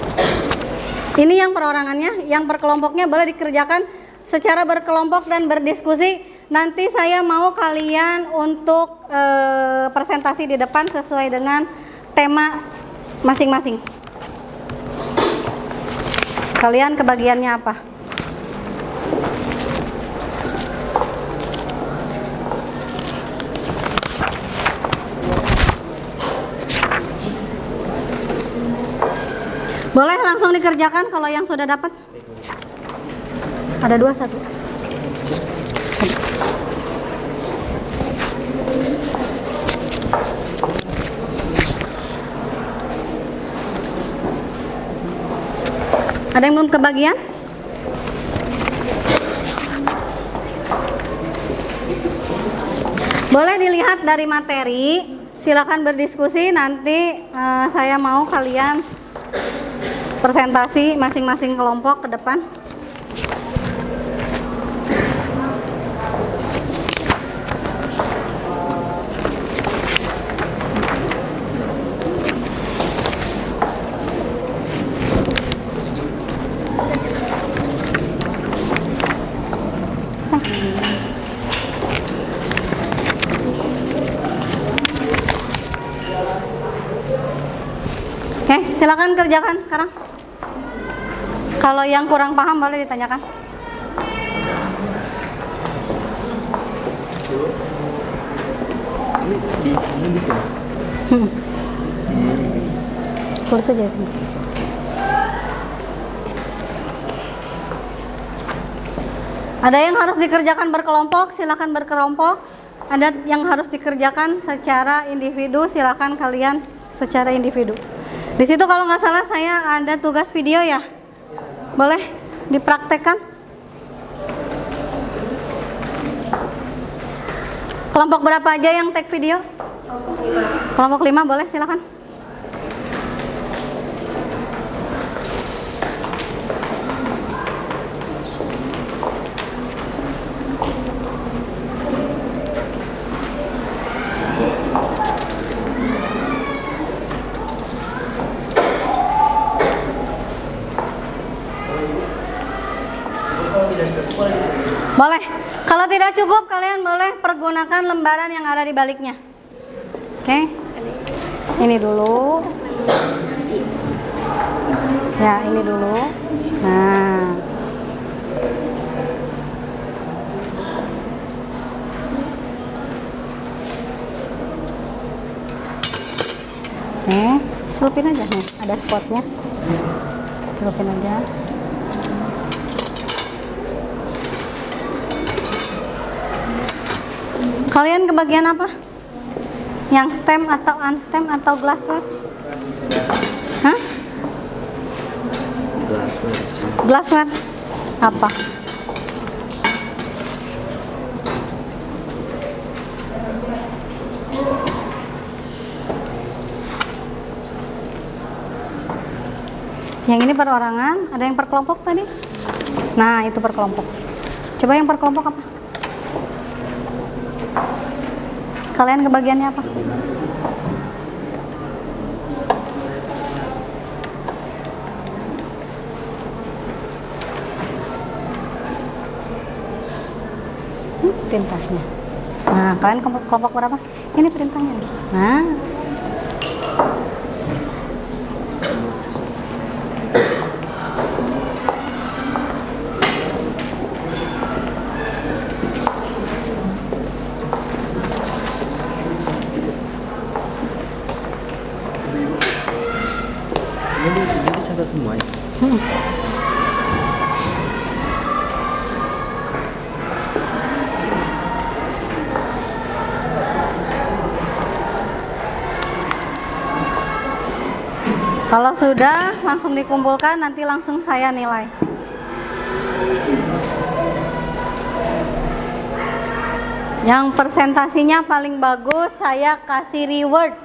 Ini yang perorangannya, yang perkelompoknya boleh dikerjakan secara berkelompok dan berdiskusi. Nanti saya mau kalian untuk presentasi di depan sesuai dengan tema masing-masing. Kalian kebagiannya apa? Boleh langsung dikerjakan kalau yang sudah dapat. Ada 2, 1. Ada yang belum kebagian? Boleh dilihat dari materi, silakan berdiskusi. Nanti saya mau kalian presentasi masing-masing kelompok ke depan. Oke, silakan kerjakan sekarang. Kalau yang kurang paham boleh ditanyakan. Di sini di sini. Kursi aja sini. Ada yang harus dikerjakan berkelompok, silakan berkelompok. Ada yang harus dikerjakan secara individu, silakan kalian secara individu. Di situ kalau nggak salah saya ada tugas video ya. Boleh dipraktekkan? Kelompok berapa aja yang take video? Kelompok 5 boleh, silakan. Boleh. Kalau tidak cukup, kalian boleh pergunakan lembaran yang ada di baliknya. Oke. Ini dulu. Ya, ini dulu. Nah. Oke, celupin aja nih. Ada spotnya. Celupin aja. Kalian kebagian apa? Yang stem atau unstem atau glassware? Hah? Glassware. Apa? Yang ini perorangan, ada yang per kelompok tadi? Nah, itu per kelompok. Coba yang per kelompok apa? Kalian kebagiannya apa? Perintahnya. Nah, kalian kelompok berapa? Ini perintahnya. Nah, Ini dicatat semua ya? kalau sudah langsung dikumpulkan, nanti langsung saya nilai. Yang presentasinya paling bagus saya kasih reward.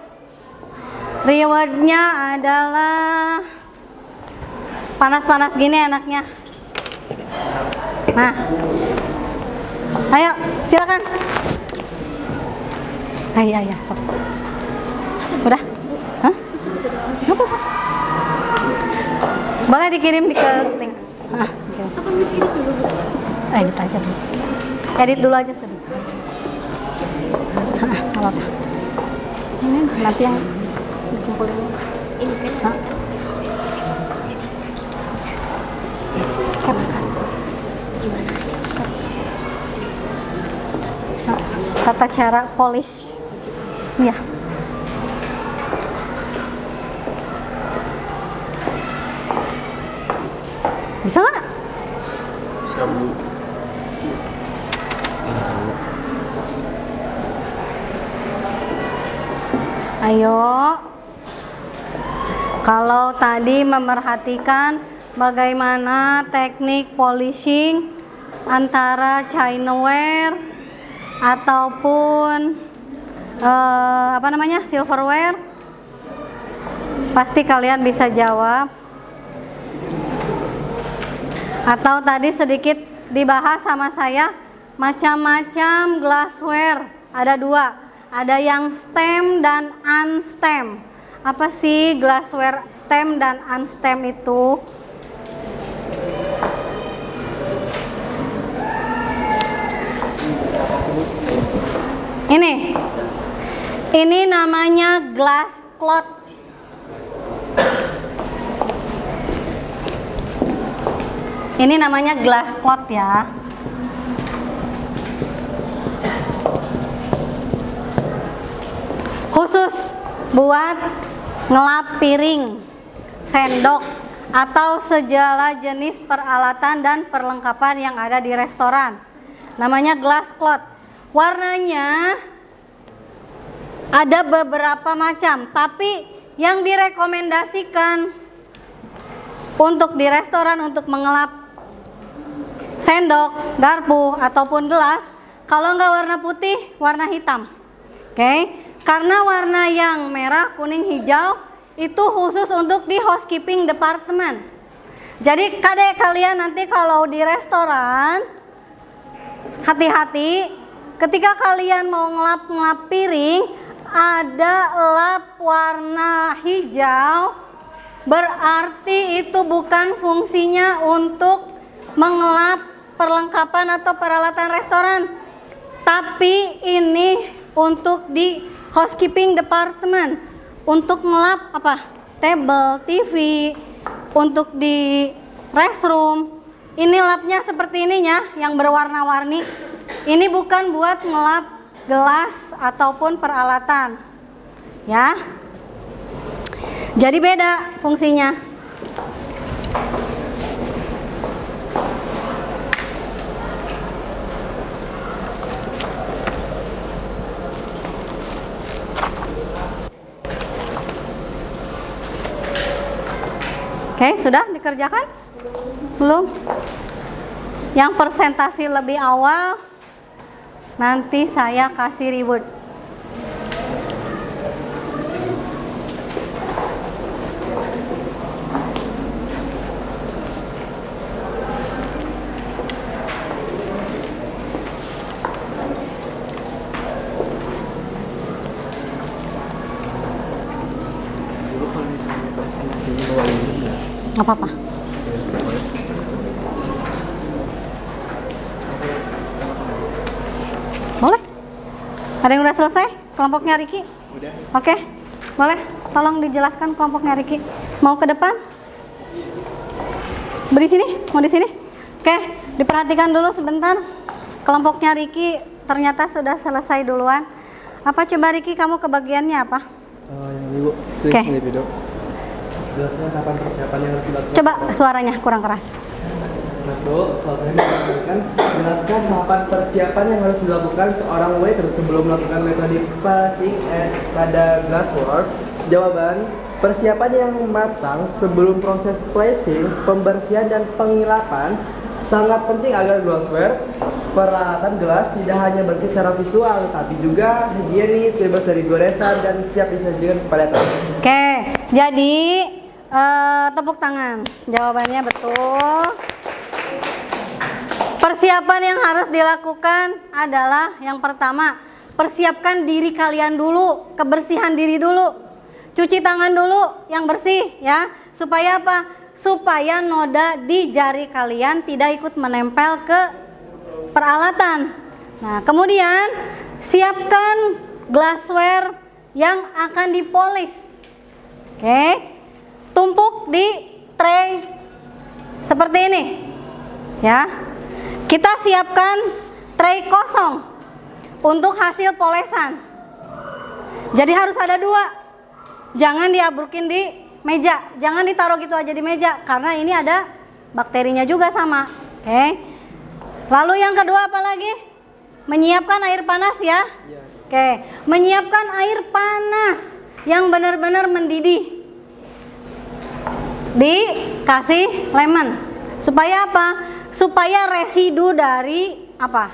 Rewardnya adalah panas-panas gini enaknya. Nah, ayo silakan. Iya, sok. Udah? Hah? Nggak apa-apa. Boleh dikirim ke link. Edit aja dulu. Edit dulu aja sedikit. Nggak apa-apa. Ini nanti yang dikumpulin. Ini kan Tata cara polish. Iya. Bisa nggak? Bisa, Bu. Ayo. Kalau tadi memerhatikan bagaimana teknik polishing antara chinaware ataupun silverware, pasti kalian bisa jawab. Atau tadi sedikit dibahas sama saya, macam-macam glassware ada dua, ada yang stem dan unstem. Apa sih glassware stem dan unstem itu? Ini namanya glass cloth. Ini namanya glass cloth ya. Khusus buat ngelap piring, sendok, atau segala jenis peralatan dan perlengkapan yang ada di restoran. Namanya glass cloth. Warnanya ada beberapa macam, tapi yang direkomendasikan untuk di restoran untuk mengelap sendok, garpu, ataupun gelas, kalau nggak warna putih, warna hitam. Oke? Karena warna yang merah, kuning, hijau itu khusus untuk di housekeeping department. Jadi kadek kalian nanti kalau di restoran, hati-hati ketika kalian mau ngelap piring, ada lap warna hijau, berarti itu bukan fungsinya untuk mengelap perlengkapan atau peralatan restoran, tapi ini untuk di housekeeping department, untuk ngelap apa? Table, TV, untuk di restroom. Ini lapnya seperti ininya yang berwarna-warni. Ini bukan buat ngelap gelas ataupun peralatan. Ya. Jadi beda fungsinya. Oke, sudah dikerjakan? Belum? Yang presentasi lebih awal nanti saya kasih reward. Nggak apa-apa. Boleh? Ada yang udah selesai kelompoknya Riki? Udah. Oke, boleh. Tolong dijelaskan kelompoknya Riki. Mau ke depan? Beri sini, mau di sini? Oke, diperhatikan dulu sebentar. Kelompoknya Riki ternyata sudah selesai duluan. Apa coba Riki, kamu kebagiannya apa? Yang ibu tulis Oke. di video. Jelaskan kapan persiapan yang harus dilakukan. Coba suaranya kurang keras. Satu, kalau saya menyampaikan, jelaskan tahapan persiapan yang harus dilakukan seorang waiter sebelum melakukan metode passing pada glassware. Jawaban, persiapan yang matang sebelum proses placing, pembersihan dan pengilapan sangat penting agar glassware peralatan gelas tidak hanya bersih secara visual, tapi juga higienis, bebas dari goresan dan siap disajikan kepada tamu. Oke, jadi tepuk tangan. Jawabannya betul. Persiapan yang harus dilakukan adalah yang pertama, persiapkan diri kalian dulu, kebersihan diri dulu. Cuci tangan dulu yang bersih ya. Supaya apa? Supaya noda di jari kalian tidak ikut menempel ke peralatan. Nah, kemudian siapkan glassware yang akan dipolis. Oke. Tumpuk di tray seperti ini. Ya. Kita siapkan tray kosong untuk hasil polesan. Jadi harus ada 2. Jangan diabrukin di meja, jangan ditaruh gitu aja di meja karena ini ada bakterinya juga sama. Oke. Lalu yang kedua apa lagi? Menyiapkan air panas ya. Oke, menyiapkan air panas yang benar-benar mendidih. Dikasih lemon. Supaya apa? Supaya residu dari apa?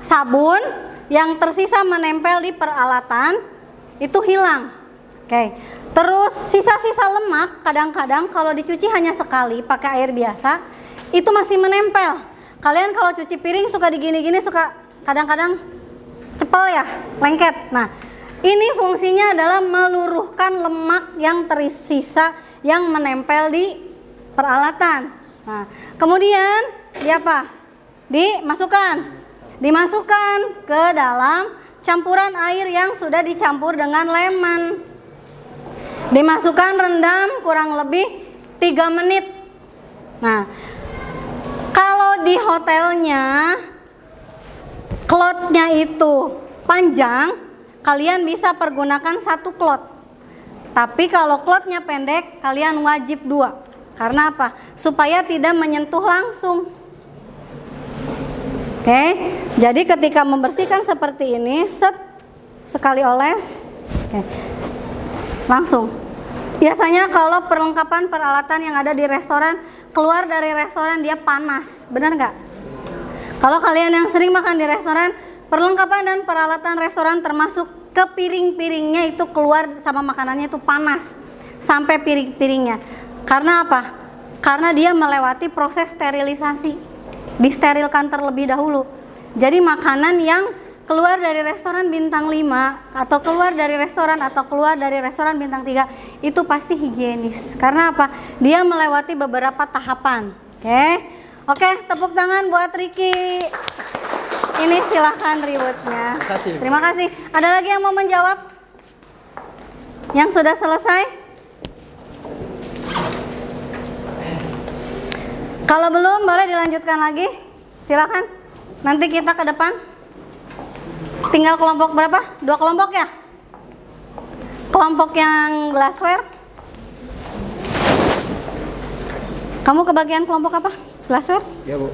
Sabun yang tersisa menempel di peralatan itu hilang. Oke. Terus sisa-sisa lemak kadang-kadang kalau dicuci hanya sekali pakai air biasa itu masih menempel. Kalian kalau cuci piring suka digini-gini, suka kadang-kadang cepel ya, lengket. Nah, ini fungsinya adalah meluruhkan lemak yang tersisa yang menempel di peralatan. Nah, kemudian dia apa? Dimasukkan ke dalam campuran air yang sudah dicampur dengan lemon. Dimasukkan rendam kurang lebih 3 menit. Nah, kalau di hotelnya klotnya itu panjang, kalian bisa pergunakan 1 klot. Tapi kalau klotnya pendek, kalian wajib 2. Karena apa? Supaya tidak menyentuh langsung. Oke, jadi ketika membersihkan seperti ini, sekali oles, oke, langsung. Biasanya kalau perlengkapan peralatan yang ada di restoran, keluar dari restoran dia panas, benar nggak? Kalau kalian yang sering makan di restoran, perlengkapan dan peralatan restoran termasuk ke piring-piringnya itu keluar sama makanannya itu panas sampai piring-piringnya. Karena apa? Karena dia melewati proses sterilisasi, disterilkan terlebih dahulu. Jadi makanan yang keluar dari restoran bintang 5 atau keluar dari restoran bintang 3 itu pasti higienis. Karena apa? Dia melewati beberapa tahapan. Oke, tepuk tangan buat Riki. Ini silahkan rewardnya. Terima kasih. Ada lagi yang mau menjawab? Yang sudah selesai? Kalau belum, boleh dilanjutkan lagi. Silakan. Nanti kita ke depan. Tinggal kelompok berapa? 2 kelompok ya? Kelompok yang glassware. Kamu kebagian kelompok apa? Glassware? Ya, Bu.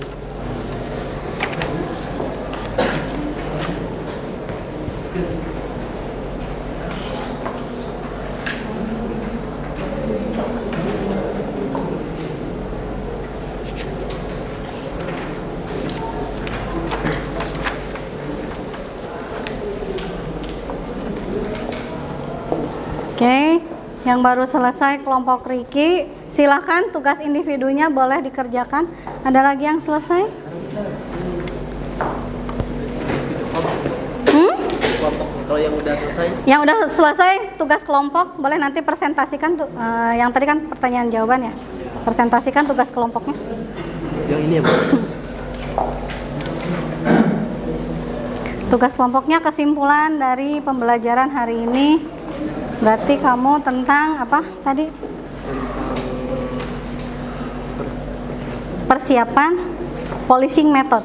Oke, yang baru selesai kelompok Riki, silahkan tugas individunya boleh dikerjakan. Ada lagi yang selesai? Kalau yang udah selesai? Yang udah selesai tugas kelompok boleh nanti presentasikan tuh. Yang tadi kan pertanyaan jawaban ya. Presentasikan tugas kelompoknya. Yang ini ya, Bu. Tugas kelompoknya kesimpulan dari pembelajaran hari ini. Berarti kamu tentang apa tadi? Persiapan polishing method.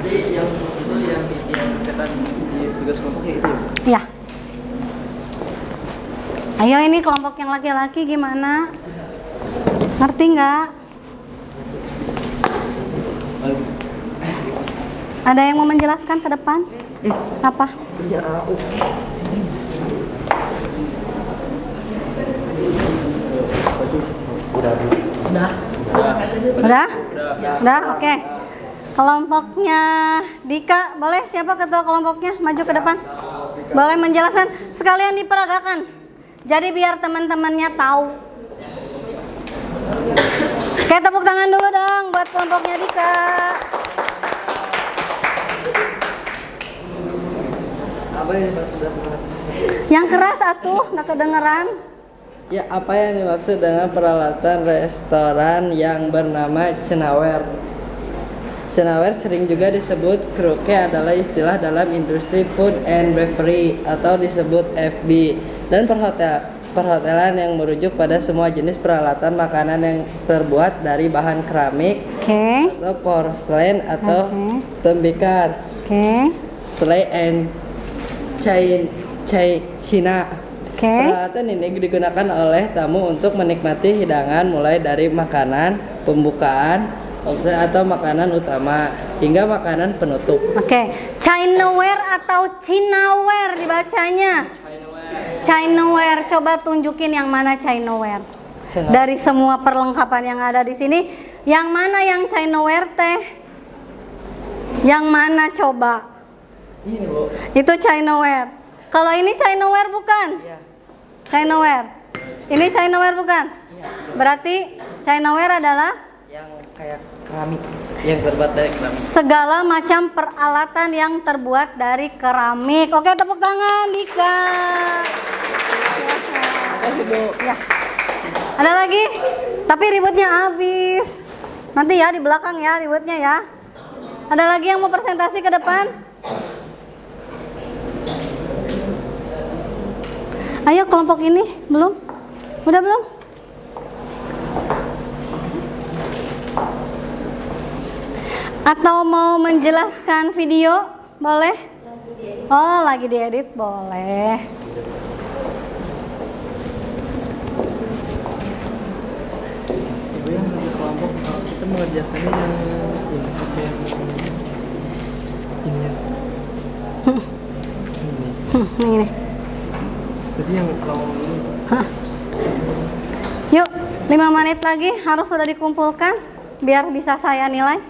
Jadi yang itu yang dikatakan di tugas kelompoknya itu ya, Bu? Ya. Ayo ini kelompok yang laki-laki gimana? Ngerti nggak? Ada yang mau menjelaskan ke depan? Apa? Punya aku. Udah? Udah, oke. Kelompoknya Dika, boleh siapa ketua kelompoknya maju ke depan? Boleh menjelaskan, sekalian diperagakan. Jadi biar teman-temannya tahu. Oke, tepuk tangan dulu dong buat kelompoknya Dika. Apa yang dimaksud dengan Yang keras atuh, nggak kedengeran. Ya, apa yang dimaksud dengan peralatan restoran yang bernama cenaware? Cenaware sering juga disebut kroke, adalah istilah dalam industri food and beverage atau disebut FB, dan perhotelan yang merujuk pada semua jenis peralatan makanan yang terbuat dari bahan keramik atau porselen atau tembikar. Slay and China. Peralatan ini digunakan oleh tamu untuk menikmati hidangan mulai dari makanan pembukaan atau makanan utama hingga makanan penutup. Chinaware atau Cinaware dibacanya? Chinaware. Coba tunjukin yang mana Chinaware. Dari semua perlengkapan yang ada di sini, yang mana yang Chinaware teh? Yang mana coba? Ini, Bu. Itu Chinaware. Kalau ini Chinaware bukan? Iya. Chinaware. Ini Chinaware bukan? Berarti Chinaware adalah Yang kayak keramik, yang terbuat dari keramik. segala macam peralatan yang terbuat dari keramik. Oke, tepuk tangan Dika. Ya. Ada lagi? Tapi ributnya habis. Nanti ya di belakang ya ributnya ya. Ada lagi yang mau presentasi ke depan? Ayo kelompok ini, belum? Udah belum? Atau mau menjelaskan video? Boleh? Oh, lagi diedit, boleh. Ibu yang satu kelompok kita mengerjakannya yang ini pakai yang ini ya. Ini. Jadi yang kalau ini Yuk, 5 menit lagi harus sudah dikumpulkan biar bisa saya nilai.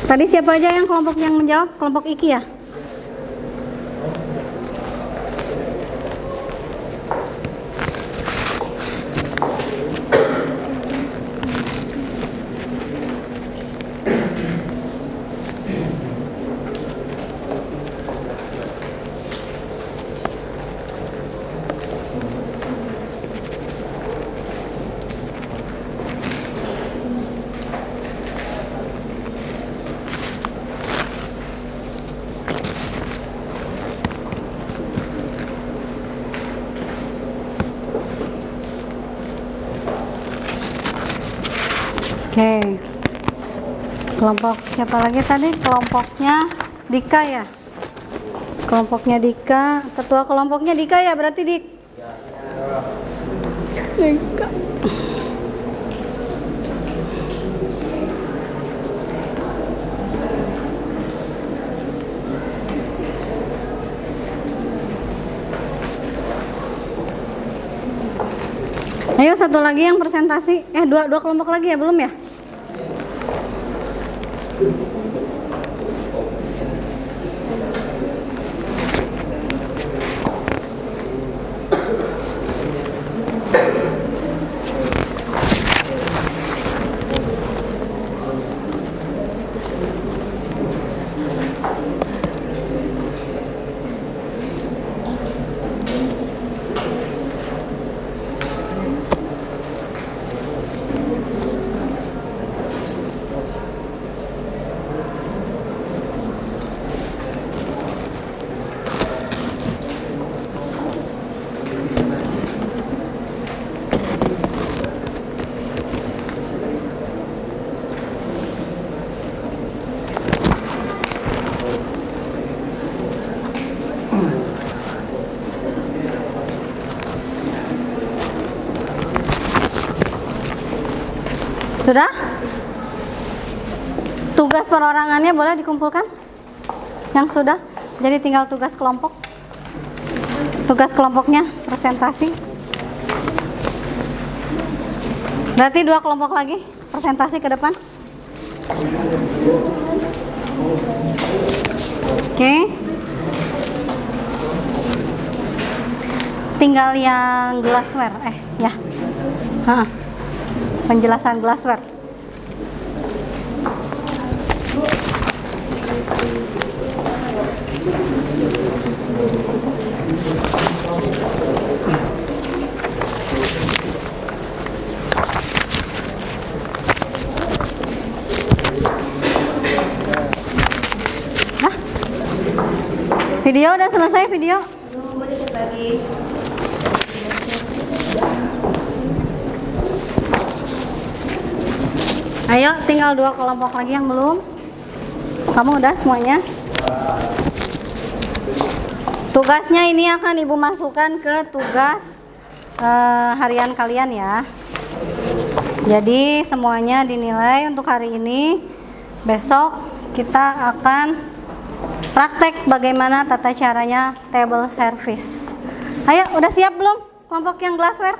Tadi siapa aja yang kelompok yang menjawab? Kelompok Iki ya? Oke. Kelompok siapa lagi tadi? Kelompoknya Dika ya? Kelompoknya Dika, ketua kelompoknya Dika ya berarti Dik? Dika. Ayo satu lagi yang presentasi. Dua kelompok lagi ya, belum ya? Sudah? Tugas perorangannya boleh dikumpulkan? Yang sudah? Jadi tinggal tugas kelompok. Tugas kelompoknya presentasi. Berarti 2 kelompok lagi presentasi ke depan. Oke. Tinggal yang glassware. Ya. Penjelasan glassware. Video udah selesai video? Udah terbagi. Ayo, tinggal 2 kelompok lagi yang belum. Kamu udah semuanya? Tugasnya ini akan Ibu masukkan ke tugas harian kalian ya. Jadi semuanya dinilai untuk hari ini. Besok kita akan praktek bagaimana tata caranya table service. Ayo, udah siap belum kelompok yang glassware?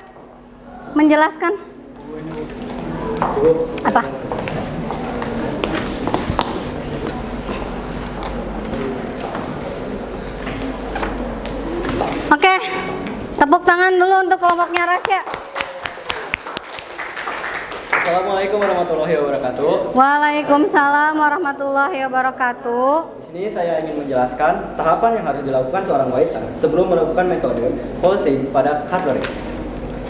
Menjelaskan apa? Oke, tepuk tangan dulu untuk kelompoknya Rasya. Assalamualaikum warahmatullahi wabarakatuh. Waalaikumsalam warahmatullahi wabarakatuh. Di sini saya ingin menjelaskan tahapan yang harus dilakukan seorang waiter sebelum melakukan metode polishing pada cutlery.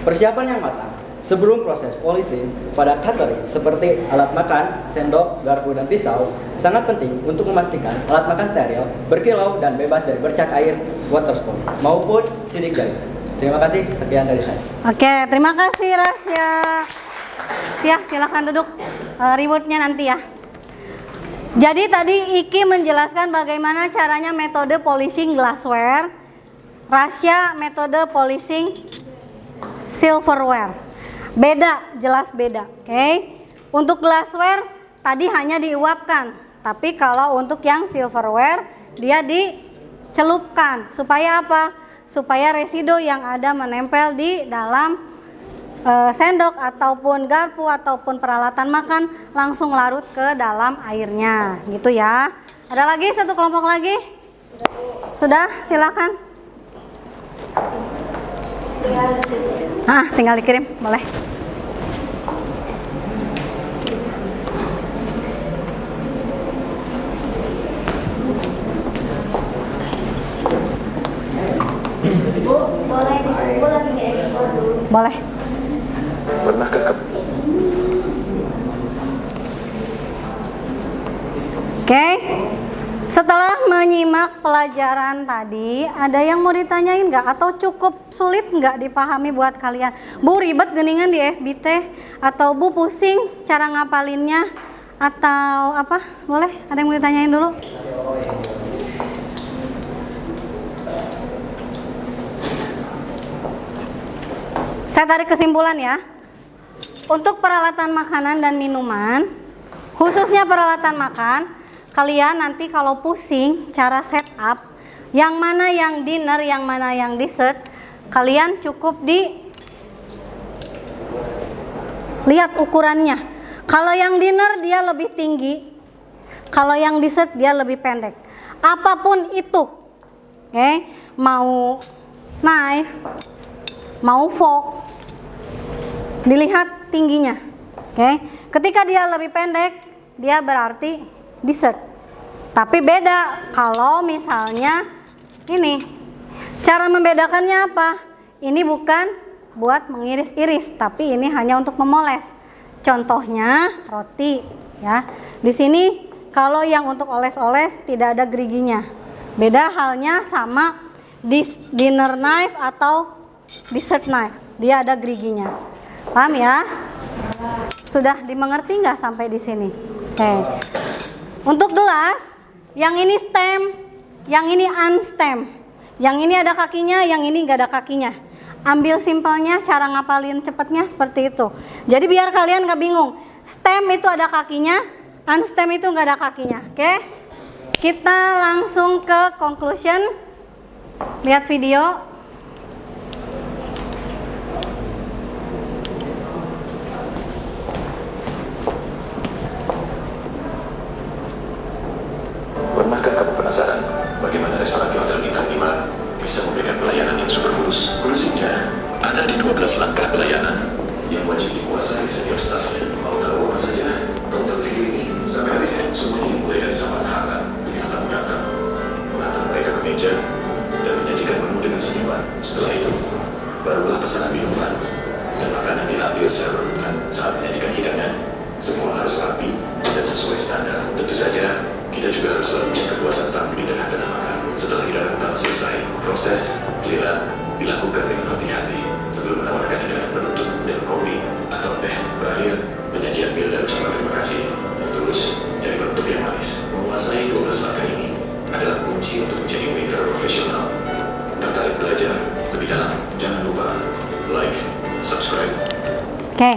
Persiapan yang matang sebelum proses polishing pada cutlery seperti alat makan, sendok, garpu, dan pisau sangat penting untuk memastikan alat makan steril, berkilau, dan bebas dari bercak air, water spout, maupun sidik jari. Terima kasih, sekian dari saya. Oke, terima kasih Rasya. Ya, silakan duduk. Rewardnya nanti ya. Jadi tadi Iki menjelaskan bagaimana caranya metode polishing glassware. Rasya metode polishing silverware. Beda, jelas beda. Oke. Untuk glassware tadi hanya diuapkan, tapi kalau untuk yang silverware dia dicelupkan. Supaya apa? Supaya residu yang ada menempel di dalam sendok ataupun garpu ataupun peralatan makan langsung larut ke dalam airnya, gitu ya. Ada lagi satu kelompok lagi? Sudah, silakan. Tinggal dikirim, boleh. Bu, boleh ditunggu lagi diekspor dulu. Boleh. Pernah ke Oke. Setelah menyimak pelajaran tadi, ada yang mau ditanyain nggak? Atau cukup sulit nggak dipahami buat kalian? Bu, ribet geningan di FB teh? Atau Bu pusing cara ngapalinnya? Atau apa? Boleh? Ada yang mau ditanyain dulu? Saya tarik kesimpulan ya. Untuk peralatan makanan dan minuman, khususnya peralatan makan, kalian nanti kalau pusing cara setup, yang mana yang dinner, yang mana yang dessert, kalian cukup lihat ukurannya. Kalau yang dinner dia lebih tinggi, kalau yang dessert dia lebih pendek. Apapun itu, oke, mau knife, mau fork, dilihat tingginya. Oke. Ketika dia lebih pendek, dia berarti dessert. Tapi beda kalau misalnya ini. Cara membedakannya apa? Ini bukan buat mengiris-iris, tapi ini hanya untuk memoles. Contohnya roti ya. Di sini kalau yang untuk oles-oles tidak ada geriginya. Beda halnya sama dinner knife atau dessert knife. Dia ada geriginya. Paham ya? Sudah dimengerti nggak sampai di sini? Oke. Untuk gelas, yang ini stem, yang ini unstem. Yang ini ada kakinya, yang ini nggak ada kakinya. Ambil simpelnya, cara ngapalin cepetnya seperti itu. Jadi biar kalian nggak bingung. Stem itu ada kakinya, unstem itu nggak ada kakinya. Oke? Kita langsung ke conclusion. Lihat video. Pernahkah kamu penasaran bagaimana restoran di Hotel Bintang 5 bisa memberikan pelayanan yang super mulus? Fungsinya ada di 12 langkah pelayanan yang wajib dikuasai setiap stafnya. Mau tahu apa saja? Tonton video ini sampai habisnya. Semuanya dimulai dari samaran hangat begitu tamu datang, mengantar mereka ke meja dan menyajikan menu dengan senyuman. Setelah itu, barulah pesanan minuman dan makanan diambil secara berurutan. Saat menyajikan hidangan, semua harus rapi dan sesuai standar. Tentu saja, kita juga harus selalu cek kepuasan tamu di tengah-tengah makan. Setelah hidangan utama selesai, proses clearan dilakukan dengan hati-hati sebelum menawarkan hidangan penutup dan kopi atau teh. Terakhir, penyajian bil dan ucapan terima kasih yang tulus dari penutup yang manis. Menguasai 12 langkah ini adalah kunci untuk menjadi waiter profesional. Tertarik belajar lebih dalam? Jangan lupa like, subscribe. Oke.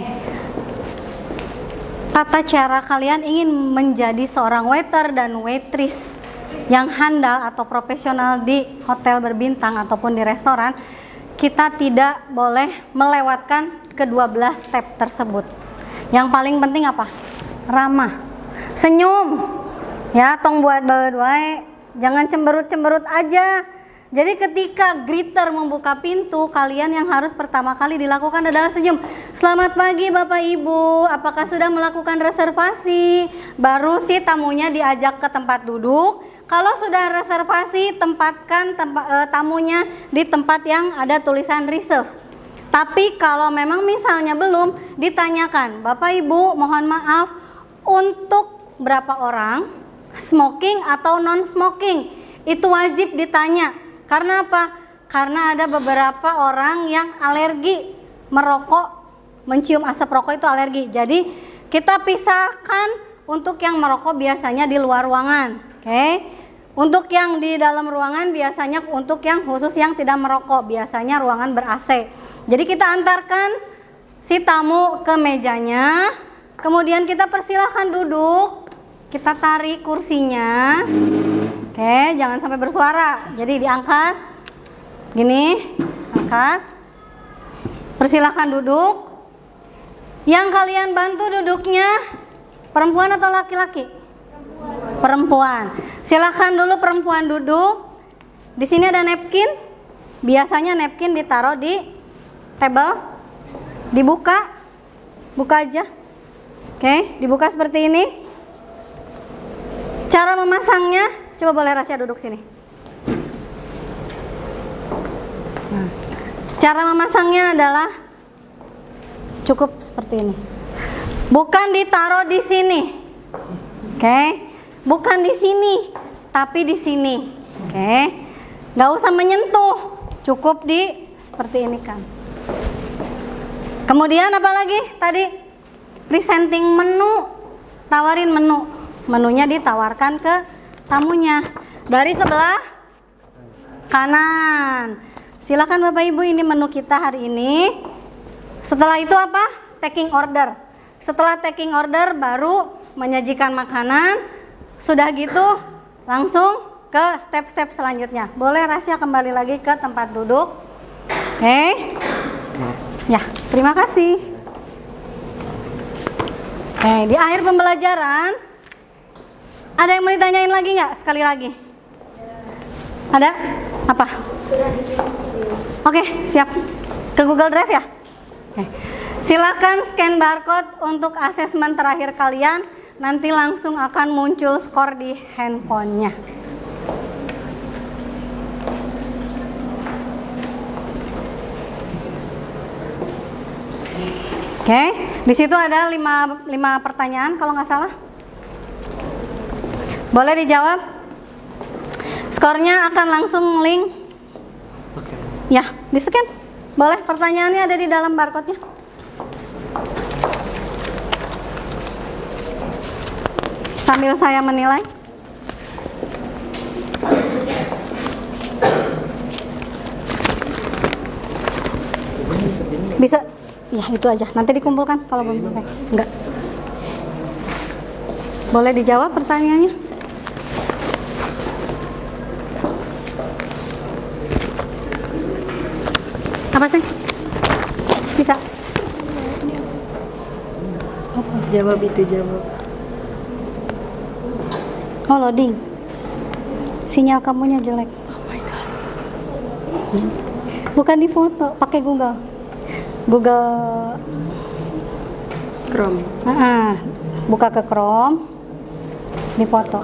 Tata cara kalian ingin menjadi seorang waiter dan waitress yang handal atau profesional di hotel berbintang ataupun di restoran, kita tidak boleh melewatkan ke-12 step tersebut. Yang paling penting apa? Ramah, senyum, ya, tong buat bae wae, jangan cemberut-cemberut aja. Jadi ketika greeter membuka pintu, kalian yang harus pertama kali dilakukan adalah senyum. Selamat pagi Bapak Ibu, apakah sudah melakukan reservasi? Baru si tamunya diajak ke tempat duduk. Kalau sudah reservasi, tempatkan tamunya di tempat yang ada tulisan reserve. Tapi kalau memang misalnya belum, ditanyakan, Bapak Ibu mohon maaf, untuk berapa orang, smoking atau non-smoking? Itu wajib ditanya. Karena apa? Karena ada beberapa orang yang alergi merokok, mencium asap rokok itu alergi. Jadi kita pisahkan untuk yang merokok biasanya di luar ruangan. Oke? Untuk yang di dalam ruangan biasanya untuk yang khusus yang tidak merokok, biasanya ruangan ber-AC. Jadi kita antarkan si tamu ke mejanya, kemudian kita persilahkan duduk, kita tarik kursinya. Oke, jangan sampai bersuara. Jadi diangkat, gini, angkat. Persilahkan duduk. Yang kalian bantu duduknya perempuan atau laki-laki? Perempuan. Silahkan dulu perempuan duduk. Di sini ada napkin. Biasanya napkin ditaruh di table. Dibuka, buka aja. Oke, dibuka seperti ini. Cara memasangnya, coba boleh Rasya duduk sini. Nah, cara memasangnya adalah cukup seperti ini. Bukan ditaruh di sini, oke? Bukan di sini, tapi di sini, oke? Gak usah menyentuh, cukup di seperti ini kan. Kemudian apa lagi tadi? Presenting menu, tawarin menu. Menunya ditawarkan ke tamunya dari sebelah kanan. Silakan Bapak Ibu, ini menu kita hari ini. Setelah itu apa? Taking order. Setelah taking order baru menyajikan makanan. Sudah gitu langsung ke step-step selanjutnya. Boleh Rasya kembali lagi ke tempat duduk. Oke. Ya, terima kasih. Di akhir pembelajaran ada yang mau ditanyain lagi nggak? Sekali lagi. Ada? Apa? Oke, siap. Ke Google Drive ya? Oke. Silakan scan barcode untuk asesmen terakhir kalian. nanti langsung akan muncul skor di handphonenya. Oke, di situ ada 5 pertanyaan kalau nggak salah. Boleh dijawab? Skornya akan langsung link. Ya, di-scan. Boleh, pertanyaannya ada di dalam barcode-nya. Sambil saya menilai. Bisa, ya itu aja. Nanti dikumpulkan kalau belum selesai. Enggak. Boleh dijawab pertanyaannya? Apa sih? Bisa. Jawab itu, jawab. Oh, loading. Sinyal kamunya jelek. Oh my god. Bukan di foto, pakai Google. Google Chrome. Buka ke Chrome. Di foto.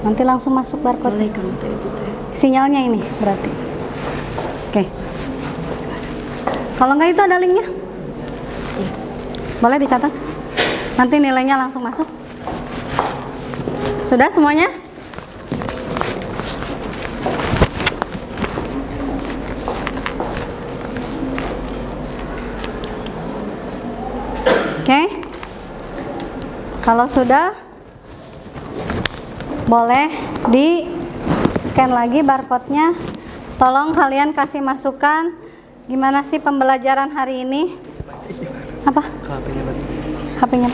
Nanti langsung masuk barcode. Boleh kamu tuh itu teh. Sinyalnya ini berarti. Oke. Kalau nggak itu ada linknya. Boleh dicatat. Nanti nilainya langsung masuk. Sudah semuanya? Oke. Kalau sudah, boleh di scan lagi barcode-nya. Tolong kalian kasih masukan gimana sih pembelajaran hari ini? Apa? HP-nya.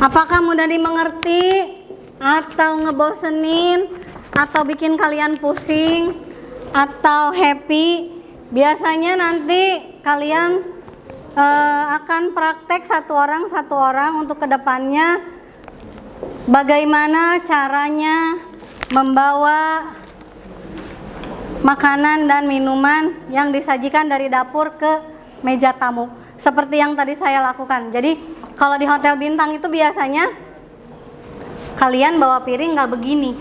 Apakah mudah dimengerti atau ngebosenin atau bikin kalian pusing atau happy? Biasanya nanti kalian akan praktek satu orang untuk kedepannya bagaimana caranya membawa makanan dan minuman yang disajikan dari dapur ke meja tamu seperti yang tadi saya lakukan. Jadi kalau di hotel bintang itu biasanya kalian bawa piring nggak begini,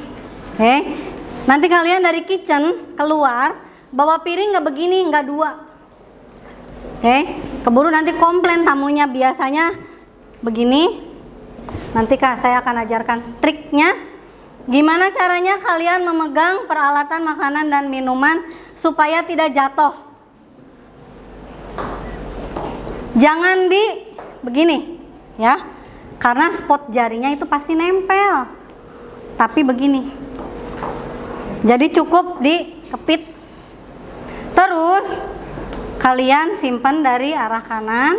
nanti kalian dari kitchen keluar bawa piring nggak begini, nggak 2, keburu nanti komplain tamunya. Biasanya begini. Nanti saya akan ajarkan triknya, gimana caranya kalian memegang peralatan makanan dan minuman supaya tidak jatuh. Jangan begini, ya, karena spot jarinya itu pasti nempel. Tapi begini, jadi cukup dikepit. Terus kalian simpan dari arah kanan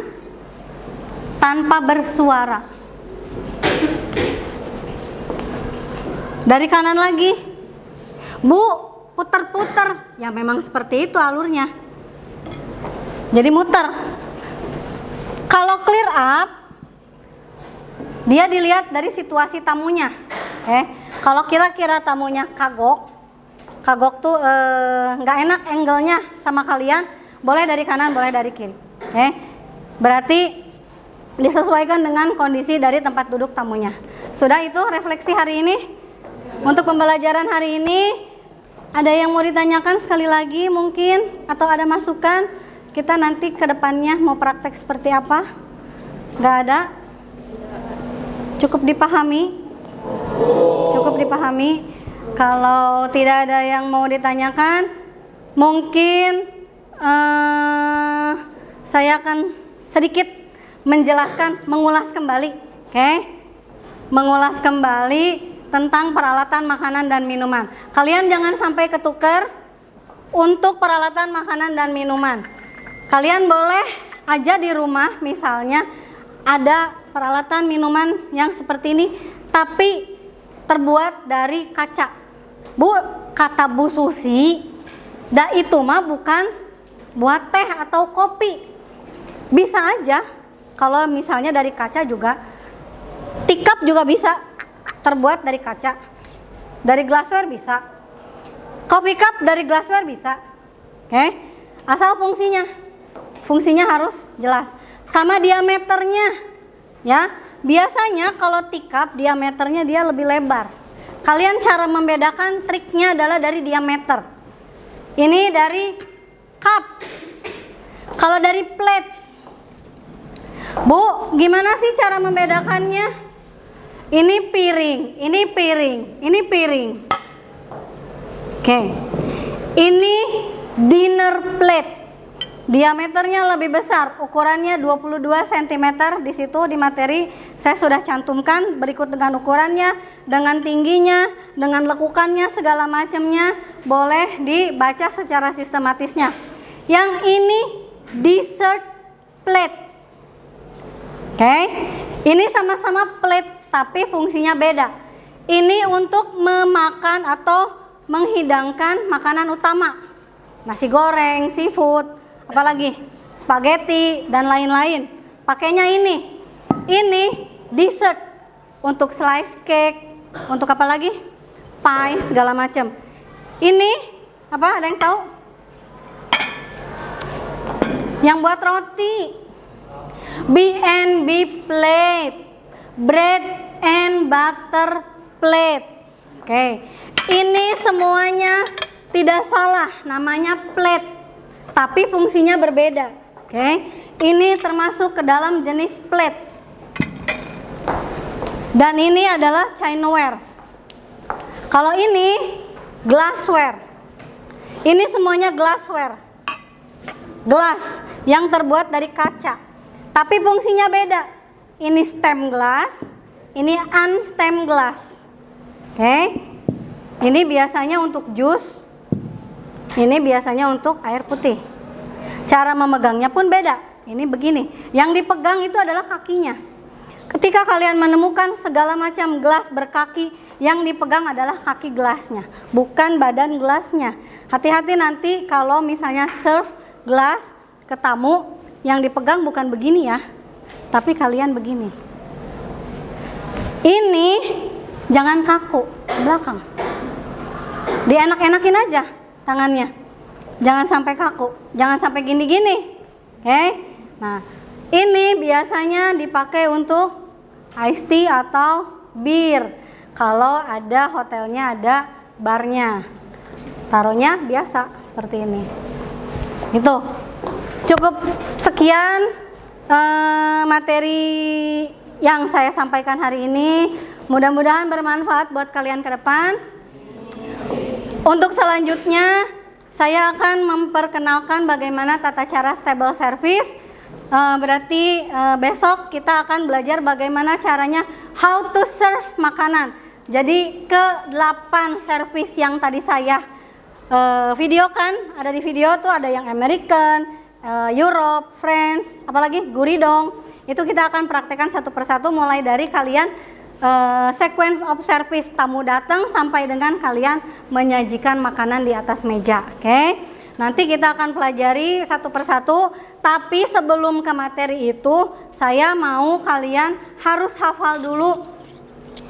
tanpa bersuara. Dari kanan lagi, Bu, puter-puter. Ya memang seperti itu alurnya. Jadi muter. Kalau clear up, dia dilihat dari situasi tamunya. Kalau kira-kira tamunya kagok tuh nggak enak angle-nya sama kalian, boleh dari kanan, boleh dari kiri. Berarti disesuaikan dengan kondisi dari tempat duduk tamunya. Sudah itu refleksi hari ini. Untuk pembelajaran hari ini, ada yang mau ditanyakan sekali lagi mungkin, atau ada masukan? Kita nanti ke depannya mau praktek seperti apa? Nggak ada? Cukup dipahami? Cukup dipahami? Kalau tidak ada yang mau ditanyakan, mungkin saya akan sedikit menjelaskan, mengulas kembali, mengulas kembali tentang peralatan makanan dan minuman. Kalian jangan sampai ketukar untuk peralatan makanan dan minuman. Kalian boleh aja di rumah misalnya ada peralatan minuman yang seperti ini, tapi terbuat dari kaca. Bu, kata Bu Susi, itu mah bukan buat teh atau kopi. Bisa aja, kalau misalnya dari kaca juga. Teacup juga bisa terbuat dari kaca. Dari glassware bisa. Coffee cup dari glassware bisa. Asal fungsinya harus jelas. Sama diameternya. ya. Biasanya kalau tikap diameternya dia lebih lebar. Kalian cara membedakan triknya adalah dari diameter. Ini dari cup. Kalau dari plate, Bu, gimana sih cara membedakannya? Ini piring, ini piring, ini piring. Oke. Ini dinner plate. Diameternya lebih besar, ukurannya 22 cm. Di situ di materi saya sudah cantumkan berikut dengan ukurannya, dengan tingginya, dengan lekukannya, segala macamnya. Boleh dibaca secara sistematisnya. Yang ini dessert plate. Oke. Ini sama-sama plate tapi fungsinya beda. Ini untuk memakan atau menghidangkan makanan utama. Nasi goreng, seafood, apalagi spaghetti dan lain-lain. Pakainya ini. Ini dessert untuk slice cake, untuk apa lagi? Pie segala macam. Ini apa? Ada yang tahu? Yang buat roti. B&B plate. Bread and butter plate. Oke. Ini semuanya tidak salah, namanya plate. Tapi fungsinya berbeda. Oke. Ini termasuk ke dalam jenis plate. Dan ini adalah chinaware. Kalau ini glassware. Ini semuanya glassware. Gelas yang terbuat dari kaca. Tapi fungsinya beda. Ini stem glass, ini unstem glass. Oke. Ini biasanya untuk jus. Ini biasanya untuk air putih. Cara memegangnya pun beda. Ini begini. Yang dipegang itu adalah kakinya. Ketika kalian menemukan segala macam gelas berkaki, yang dipegang adalah kaki gelasnya, bukan badan gelasnya. Hati-hati nanti kalau misalnya serve gelas ke tamu, yang dipegang bukan begini ya, tapi kalian begini. Ini jangan kaku, belakang. Dienak-enakin aja tangannya, jangan sampai kaku, jangan sampai gini-gini. Oke. Nah, ini biasanya dipakai untuk iced tea atau bir. Kalau ada hotelnya ada barnya, taruhnya biasa seperti ini. Itu cukup sekian materi yang saya sampaikan hari ini. Mudah-mudahan bermanfaat buat kalian ke depan. Untuk selanjutnya, saya akan memperkenalkan bagaimana tata cara stable service. Berarti besok kita akan belajar bagaimana caranya how to serve makanan. Jadi ke-8 service yang tadi saya videokan, ada di video tuh ada yang American, Europe, France, apalagi guridong. Itu kita akan praktekkan satu persatu mulai dari kalian sequence of service, tamu datang sampai dengan kalian menyajikan makanan di atas meja. Oke. Nanti kita akan pelajari satu persatu, tapi sebelum ke materi itu saya mau kalian harus hafal dulu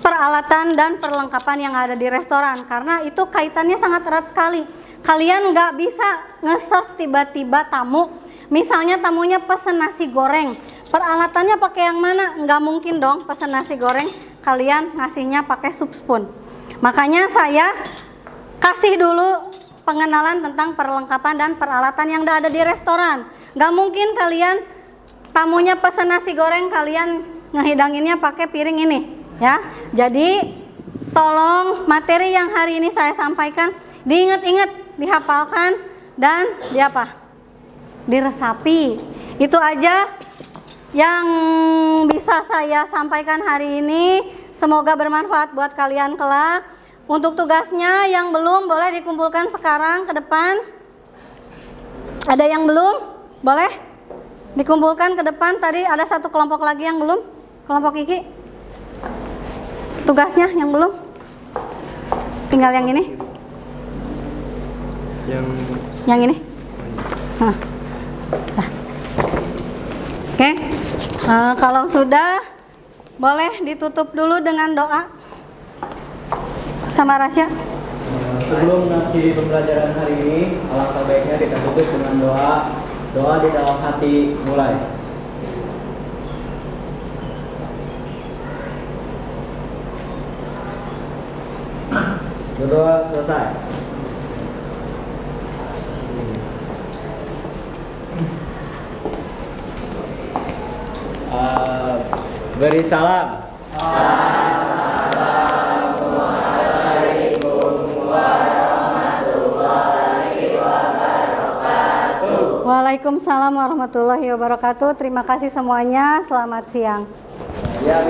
peralatan dan perlengkapan yang ada di restoran, karena itu kaitannya sangat erat sekali. Kalian nggak bisa nge-serve tiba-tiba tamu, misalnya tamunya pesen nasi goreng, peralatannya pakai yang mana? Nggak mungkin dong pesen nasi goreng kalian ngasihnya pakai soup spoon. Makanya saya kasih dulu pengenalan tentang perlengkapan dan peralatan yang ada di restoran. Nggak mungkin kalian tamunya pesen nasi goreng kalian ngehidanginnya pakai piring ini, ya. Jadi tolong materi yang hari ini saya sampaikan diingat-ingat, dihafalkan dan diresapi. Itu aja yang bisa saya sampaikan hari ini. Semoga bermanfaat buat kalian kelak. Untuk tugasnya yang belum boleh dikumpulkan sekarang ke depan. Ada yang belum? Boleh dikumpulkan ke depan. Tadi ada satu kelompok lagi yang belum. Kelompok Iki. Tugasnya yang belum. Tinggal yang ini. Yang ini. Nah. Oke. Kalau sudah, boleh ditutup dulu dengan doa sama Rasya. Sebelum mengakhiri pembelajaran hari ini, alangkah baiknya kita tutup dengan doa. Doa di dalam hati, mulai. Berdua selesai. Beri salam. Waalaikumsalam warahmatullahi wabarakatuh. Terima kasih semuanya. Selamat siang. Ya,